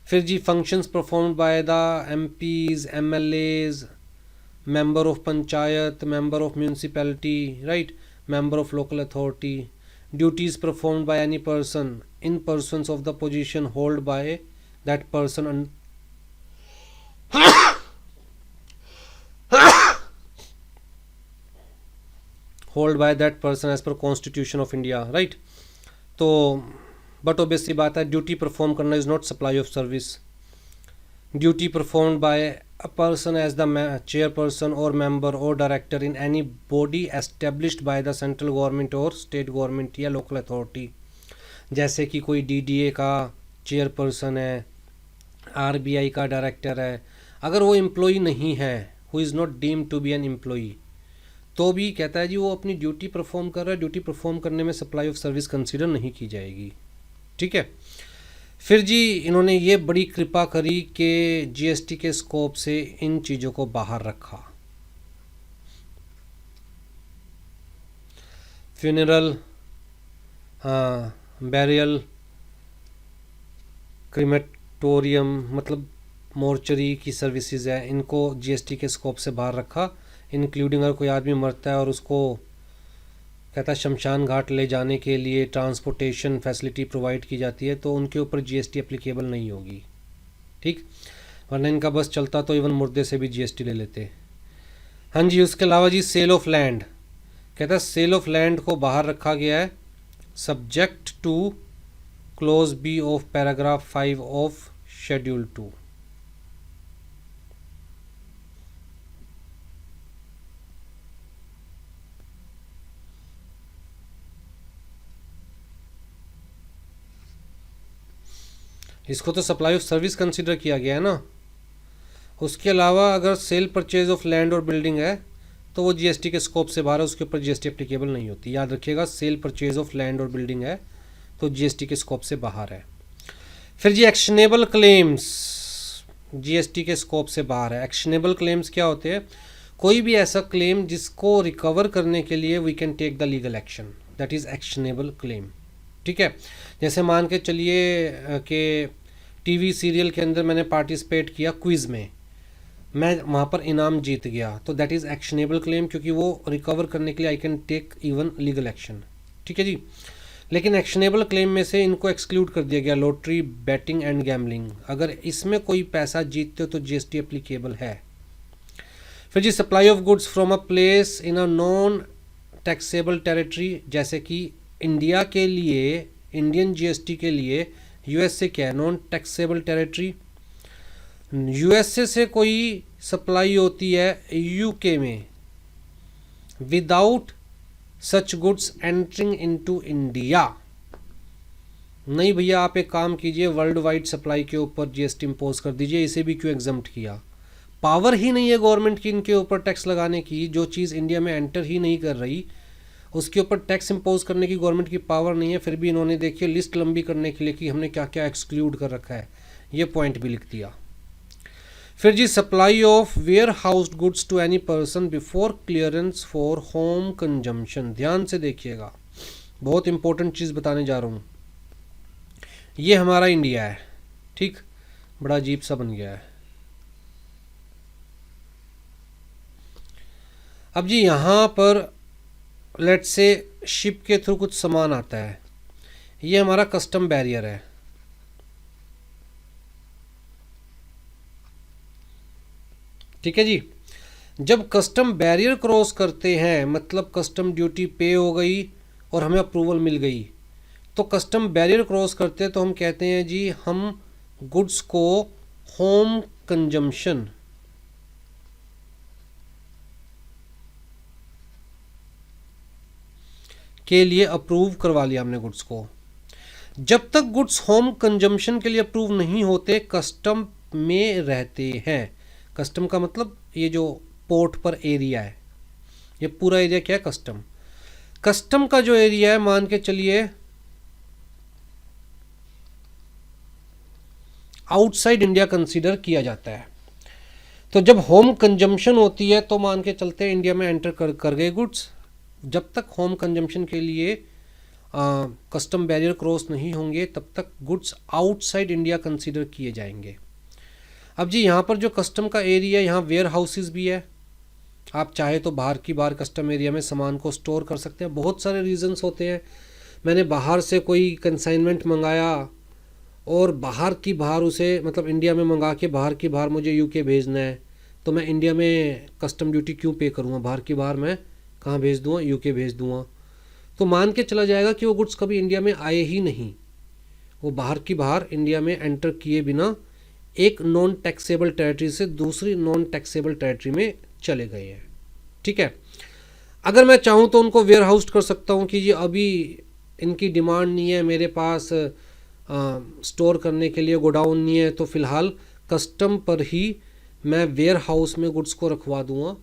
फिर जी functions performed by the MPs, MLAs, member of panchayat, member of municipality, right, member of local authority, duties performed by any person in persons of the position held by that person hold by that person as per constitution of India, right। तो but obviously बात है, duty perform करना is not supply of service. Duty performed by a person as the chairperson or member or director in any body established by the central government or state government या local authority, जैसे कि कोई DDA का chairperson है, RBI का director है, अगर वो एम्प्लॉई नहीं है, who is not deemed to be an employee, तो भी कहता है जी वो अपनी ड्यूटी परफॉर्म कर रहा है, ड्यूटी परफॉर्म करने में सप्लाई ऑफ सर्विस कंसिडर नहीं की जाएगी, ठीक है। फिर जी इन्होंने ये बड़ी कृपा करी कि जीएसटी के स्कोप से इन चीज़ों को बाहर रखा। फ्यूनरल, बैरियल, क्रीमेटोरियम मतलब मोर्चरी की सर्विसेज है, इनको जीएसटी के स्कोप से बाहर रखा। इंक्लूडिंग अगर कोई आदमी मरता है और उसको कहता है शमशान घाट ले जाने के लिए ट्रांसपोर्टेशन फैसिलिटी प्रोवाइड की जाती है, तो उनके ऊपर जीएसटी एप्लीकेबल नहीं होगी, ठीक। वरना इनका बस चलता तो इवन मुर्दे से भी जीएसटी ले लेते। हाँ जी, उसके अलावा जी सेल ऑफ लैंड, कहता है सेल ऑफ लैंड को बाहर रखा गया है subject to clause B of paragraph 5 of schedule 2। इसको तो सप्लाई ऑफ सर्विस कंसिडर किया गया है ना। उसके अलावा अगर सेल परचेज ऑफ लैंड और बिल्डिंग है तो वो जीएसटी के स्कोप से बाहर है, उसके ऊपर जीएसटी एप्लीकेबल नहीं होती, याद रखिएगा। सेल परचेज ऑफ लैंड और बिल्डिंग है तो जीएसटी के स्कोप से बाहर है। फिर जी एक्शनेबल क्लेम्स जीएसटी के स्कोप से बाहर है। एक्शनेबल क्लेम्स क्या होते हैं? कोई भी ऐसा क्लेम जिसको रिकवर करने के लिए we can take the legal action, that is actionable claim, ठीक है। जैसे मान के चलिए कि टीवी सीरियल के अंदर मैंने पार्टिसिपेट किया क्विज़ में, मैं वहाँ पर इनाम जीत गया, तो दैट इज़ एक्शनेबल क्लेम, क्योंकि वो रिकवर करने के लिए I can take even legal action, ठीक है जी। लेकिन एक्शनेबल क्लेम में से इनको एक्सक्लूड कर दिया गया, लॉटरी, बैटिंग एंड गैमलिंग। अगर इसमें कोई पैसा जीतते हो तो जीएसटी एप्लीकेबल है। फिर जी supply of goods from a place in a non taxable territory, जैसे कि इंडिया के लिए, इंडियन जीएसटी के लिए यूएसए क्या है? Non taxable territory. यूएसए से कोई सप्लाई होती है यूके में without such goods entering into India, नहीं भैया आप एक काम कीजिए, वर्ल्ड वाइड सप्लाई के ऊपर जीएसटी इम्पोज कर दीजिए, इसे भी क्यों एग्जम्प्ट किया? पावर ही नहीं है गवर्नमेंट की इनके ऊपर टैक्स लगाने की, जो चीज़ इंडिया में एंटर ही नहीं कर रही उसके ऊपर टैक्स इम्पोज करने की गवर्नमेंट की पावर नहीं है। फिर भी इन्होंने देखिए लिस्ट लंबी करने के लिए कि हमने क्या क्या एक्सक्लूड कर रखा है, ये पॉइंट भी लिख दिया। फिर जी supply of warehoused goods to any person before clearance for home consumption, ध्यान से देखिएगा, बहुत इंपॉर्टेंट चीज़ बताने जा रहा हूँ। ये हमारा इंडिया है, ठीक, बड़ा अजीब सा बन गया है। अब जी यहाँ पर लेट्स से शिप के थ्रू कुछ सामान आता है, ये हमारा कस्टम बैरियर है, ठीक है जी। जब कस्टम बैरियर क्रॉस करते हैं मतलब कस्टम ड्यूटी पे हो गई और हमें अप्रूवल मिल गई, तो कस्टम बैरियर क्रॉस करते हैं तो हम कहते हैं जी हम गुड्स को होम कंजम्पशन के लिए अप्रूव करवा लिया हमने गुड्स को। जब तक गुड्स होम कंजम्पशन के लिए अप्रूव नहीं होते कस्टम में रहते हैं। कस्टम का मतलब ये जो पोर्ट पर एरिया है, ये पूरा एरिया क्या है, कस्टम। कस्टम का जो एरिया है मान के चलिए आउटसाइड इंडिया कंसीडर किया जाता है। तो जब होम कंजम्पशन होती है तो मान के चलते हैं इंडिया में एंटर कर गए गुड्स, जब तक होम कंजम्पशन के लिए कस्टम बैरियर क्रॉस नहीं होंगे तब तक गुड्स आउटसाइड इंडिया कंसीडर किए जाएंगे। अब जी यहाँ पर जो कस्टम का एरिया, यहाँ वेयर हाउसेज भी है, आप चाहे तो बाहर की बाहर कस्टम एरिया में सामान को स्टोर कर सकते हैं। बहुत सारे रीजंस होते हैं, मैंने बाहर से कोई कंसाइनमेंट मंगाया और बाहर की बाहर उसे मतलब इंडिया में मंगा के बाहर की बाहर मुझे यूके भेजना है, तो मैं इंडिया में कस्टम ड्यूटी क्यों पे करूँगा, बाहर की बाहर मैं कहाँ भेज दूँगा, यूके भेज दूँगा। तो मान के चला जाएगा कि वो गुड्स कभी इंडिया में आए ही नहीं, वो बाहर की बाहर इंडिया में एंटर किए बिना एक नॉन टैक्सेबल टेरिटरी से दूसरी नॉन टैक्सेबल टेरिटरी में चले गए हैं। ठीक है, अगर मैं चाहूँ तो उनको वेयर हाउस कर सकता हूँ कि ये अभी इनकी डिमांड नहीं है, मेरे पास स्टोर करने के लिए गोडाउन नहीं है, तो फ़िलहाल कस्टम पर ही मैं वेयर हाउस में गुड्स को रखवा दूँगा,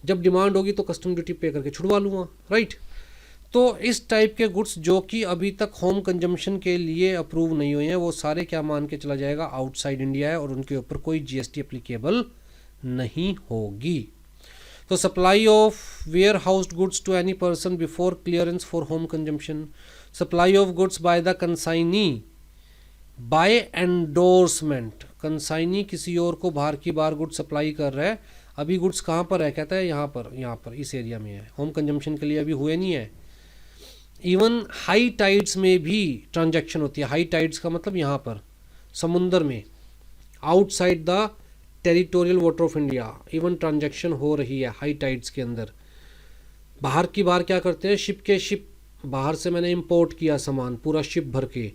जब डिमांड होगी तो कस्टम ड्यूटी पे करके छुड़वा लूँगा, राइट। तो इस टाइप के गुड्स जो कि अभी तक होम कंजम्पशन के लिए अप्रूव नहीं हुए हैं वो सारे क्या मान के चला जाएगा, आउटसाइड इंडिया है और उनके ऊपर कोई जीएसटी एप्लीकेबल नहीं होगी। तो supply of warehoused goods to any person before clearance for home consumption, supply of goods by the consignee by endorsement, consignee किसी और को बाहर की बाहर गुड्स सप्लाई कर रहा है, अभी गुड्स कहाँ पर है, कहता है यहाँ पर इस एरिया में है, होम कंजम्पशन के लिए अभी हुए नहीं है। इवन हाई टाइड्स में भी ट्रांजैक्शन होती है, हाई टाइड्स का मतलब यहाँ पर समुंदर में outside the territorial water of India even transaction हो रही है हाई टाइड्स के अंदर। बाहर की बाहर क्या करते हैं, शिप के शिप बाहर से मैंने इंपोर्ट किया सामान पूरा शिप भर के,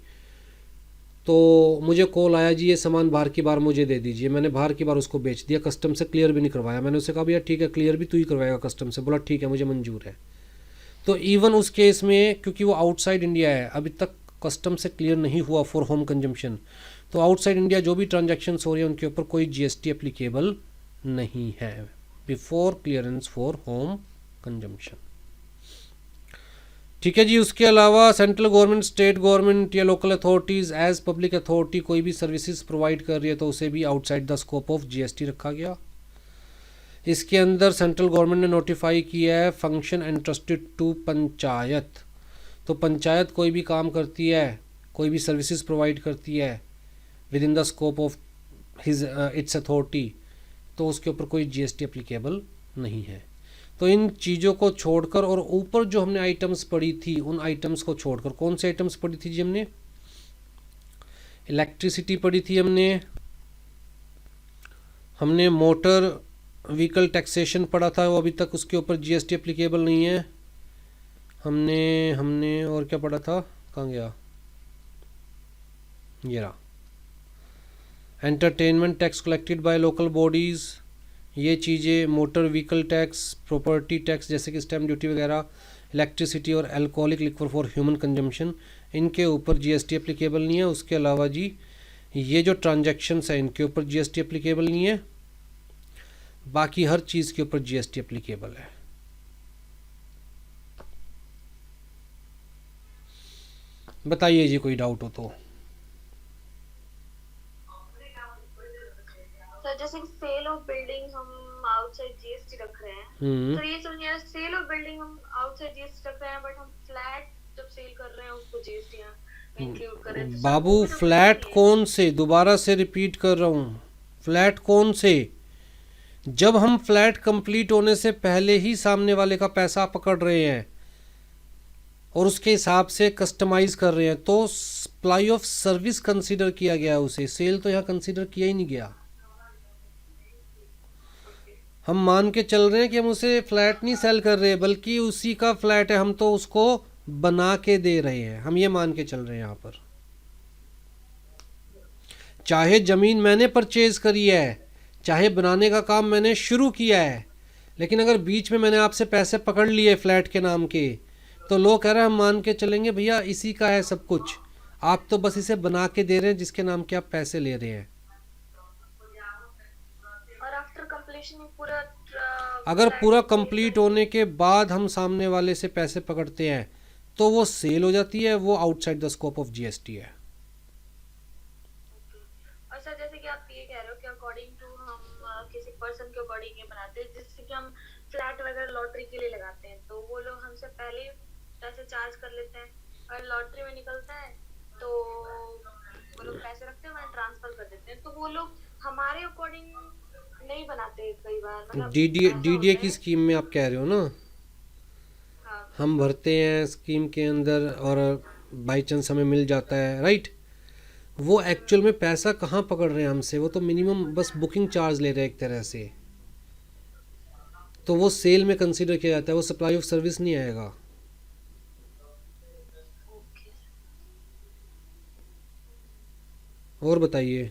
तो मुझे कॉल आया जी ये सामान बाहर की बार मुझे दे दीजिए, मैंने बाहर की बार उसको बेच दिया, कस्टम से क्लियर भी नहीं करवाया, मैंने उससे कहा भैया ठीक है क्लियर भी तू ही करवाएगा कस्टम से, बोला ठीक है मुझे मंजूर है। तो इवन उस केस में क्योंकि वो आउटसाइड इंडिया है, अभी तक कस्टम से क्लियर नहीं हुआ फॉर होम कंजम्पशन, तो आउटसाइड इंडिया जो भी ट्रांजैक्शंस हो रही है उनके ऊपर कोई जीएसटी एप्लीकेबल नहीं है before clearance for home consumption. ठीक है जी, उसके अलावा सेंट्रल गवर्नमेंट, स्टेट गवर्नमेंट या local authorities as public authority कोई भी सर्विसेज प्रोवाइड कर रही है तो उसे भी outside the scope of GST रखा गया। इसके अंदर सेंट्रल गवर्नमेंट ने नोटिफाई किया है फंक्शन एंट्रस्टेड टू पंचायत, तो पंचायत कोई भी काम करती है, कोई भी सर्विसेज प्रोवाइड करती है with in the scope of his it's authority, तो उसके ऊपर कोई जीएसटी एप्लीकेबल नहीं है। तो इन चीज़ों को छोड़कर और ऊपर जो हमने आइटम्स पढ़ी थी उन आइटम्स को छोड़कर, कौन से आइटम्स पढ़ी थी जी हमने, इलेक्ट्रिसिटी पढ़ी थी हमने मोटर व्हीकल टैक्सेशन पढ़ा था, वो अभी तक उसके ऊपर जीएसटी एप्लीकेबल नहीं है। हमने और क्या पढ़ा था, कहाँ गया, ये रहा, entertainment tax collected by local bodies, ये चीज़ें, motor vehicle tax, property tax जैसे कि स्टैम्प ड्यूटी वगैरह, इलेक्ट्रिसिटी और alcoholic liquor for human consumption, इनके ऊपर जीएसटी एप्लीकेबल नहीं है। उसके अलावा जी ये जो ट्रांजैक्शंस है इनके ऊपर जीएसटी एप्लीकेबल नहीं है, बाकी हर चीज़ के ऊपर जीएसटी एप्लीकेबल है। बताइए जी कोई डाउट हो तो। सर जैसे सेल ऑफ बिल्डिंग हम आउटसाइड जीएसटी रख रहे हैं, तो ये समझ नहीं आ रहा, सेल ऑफ बिल्डिंग हम आउटसाइड जीएसटी रख रहे हैं बट हम फ्लैट जब सेल कर रहे हैं उसको जीएसटी इंक्लूड कर रहे हैं। बाबू फ्लैट कौन से, दोबारा से रिपीट कर रहा हूँ, फ्लैट कौन से, जब हम फ्लैट कंप्लीट होने से पहले ही सामने वाले का पैसा पकड़ रहे हैं और उसके हिसाब से कस्टमाइज कर रहे हैं तो सप्लाई ऑफ सर्विस कंसीडर किया गया, उसे सेल तो यहाँ कंसीडर किया ही नहीं गया। हम मान के चल रहे हैं कि हम उसे फ्लैट नहीं सेल कर रहे बल्कि उसी का फ्लैट है, हम तो उसको बना के दे रहे हैं, हम ये मान के चल रहे हैं यहाँ पर। चाहे ज़मीन मैंने परचेज करी है, चाहे बनाने का काम मैंने शुरू किया है, लेकिन अगर बीच में मैंने आपसे पैसे पकड़ लिए फ्लैट के नाम के, तो लोग कह रहे हैं हम मान के चलेंगे भैया इसी का है सब कुछ, आप तो बस इसे बना के दे रहे हैं जिसके नाम के आप पैसे ले रहे हैं। और आफ्टर कंप्लीशन पूरा अगर फ्लैट पूरा को सेल कंप्लीट करके। होने के बाद हम सामने वाले से पैसे पकड़ते हैं तो वो सेल हो जाती है, वो outside the scope of GST है। ओके। और सर जैसे कि आप ये कह रहे हो कि अकॉर्डिंग टू हम किसी पर्सन के अकॉर्डिंग ये बनाते हैं, जैसे कि हम फ्लैट वगैरह लॉटरी के लिए लगाते हैं तो वो लोग हमसे पहले ही पैसे चार्ज कर लेते हैं, और लॉटरी में निकलता है तो वो लोग पैसे रखते हैं वहाँ ट्रांसफर कर देते हैं, तो वो लोग हमारे अकॉर्डिंग नहीं बनाते कई बार, मतलब डीडीए ऐसा डीडीए होता की है। स्कीम में आप कह रहे हो ना, हाँ। हम भरते हैं स्कीम के अंदर और बाई चांस हमें मिल जाता है, राइट। वो एक्चुअल में पैसा कहाँ पकड़ रहे हैं हमसे, वो तो मिनिमम बस बुकिंग चार्ज ले रहे हैं एक तरह से, तो वो सेल में कंसीडर किया जाता है, वो सप्लाई ऑफ सर्विस नहीं आएगा। ओके। और बताइए।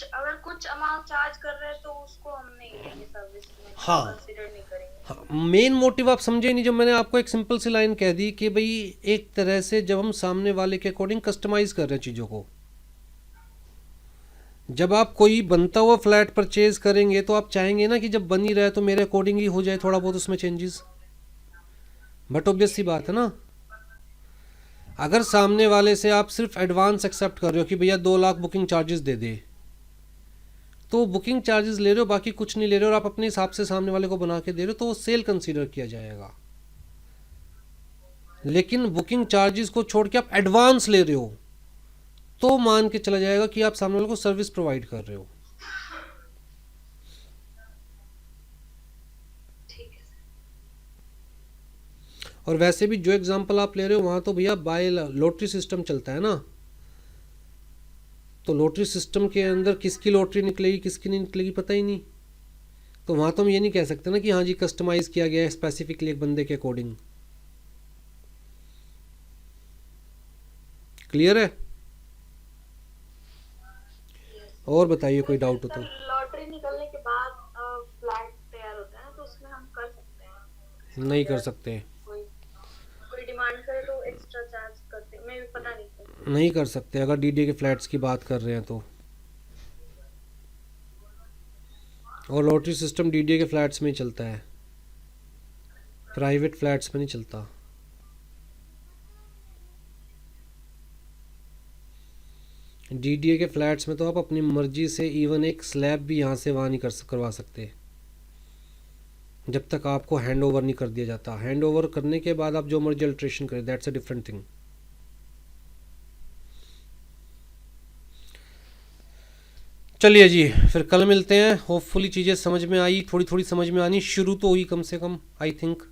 अगर कुछ अमाउंट चार्ज कर रहे हैं तो उसको हम नहीं लेंगे सर्विस में, हाँ, कंसीडर नहीं करेंगे। हाँ, मेन मोटिव आप समझे नहीं, जो मैंने आपको एक सिंपल सी लाइन कह दी कि भाई एक तरह से जब हम सामने वाले के अकॉर्डिंग कस्टमाइज कर रहे हैं चीज़ों को, जब आप कोई बनता हुआ फ्लैट परचेज करेंगे तो आप चाहेंगे ना कि जब बन ही रहा है तो मेरे अकॉर्डिंग ही हो जाए थोड़ा बहुत उसमें चेंजेस, बट ऑब्वियस सी बात है ना। अगर सामने वाले से आप सिर्फ एडवांस एक्सेप्ट कर रहे हो कि भैया 2 लाख बुकिंग चार्जेस दे दे, तो बुकिंग चार्जेस ले रहे हो, बाकी कुछ नहीं ले रहे हो, और आप अपने हिसाब से सामने वाले को बना के दे रहे हो, तो वो सेल कंसीडर किया जाएगा। लेकिन बुकिंग चार्जेस को छोड़ के आप एडवांस ले रहे हो तो मान के चला जाएगा कि आप सामने वाले को सर्विस प्रोवाइड कर रहे हो। ठीक है सर। और वैसे भी जो एग्जांपल आप ले रहे हो वहाँ तो भैया बाय लॉटरी सिस्टम चलता है ना, तो लॉटरी सिस्टम के अंदर किसकी लॉटरी निकलेगी किसकी नहीं निकलेगी पता ही नहीं, तो वहाँ तो हम ये नहीं कह सकते ना कि हाँ जी कस्टमाइज़ किया गया है स्पेसिफिकली एक बंदे के अकॉर्डिंग। क्लियर है? और बताइए कोई डाउट हो तो। लॉटरी निकलने के बाद फ्लैट तैयार होता है ना, तो उसमें हम कर सकते हैं। नहीं कर सकते, कोई कोई डिमांड करे तो एक्स्ट्रा चार्ज करते हैं, मैं भी पता नहीं था। नहीं कर सकते अगर डीडीए के फ्लैट्स की बात कर रहे हैं तो, और लॉटरी सिस्टम डीडीए के फ्लैट्स में ही चलता है, प्राइवेट फ्लैट्स में नहीं चलता। डीडीए के फ्लैट्स में तो आप अपनी मर्जी से इवन एक स्लैब भी यहाँ से वहाँ नहीं करवा सकते जब तक आपको हैंड ओवर नहीं कर दिया जाता। हैंड ओवर करने के बाद आप जो मर्जी अल्ट्रेशन करें, दैट्स अ डिफरेंट थिंग। चलिए जी, फिर कल मिलते हैं। होपफुली चीज़ें समझ में आई, थोड़ी थोड़ी समझ में आनी शुरू तो हुई कम से कम, आई थिंक।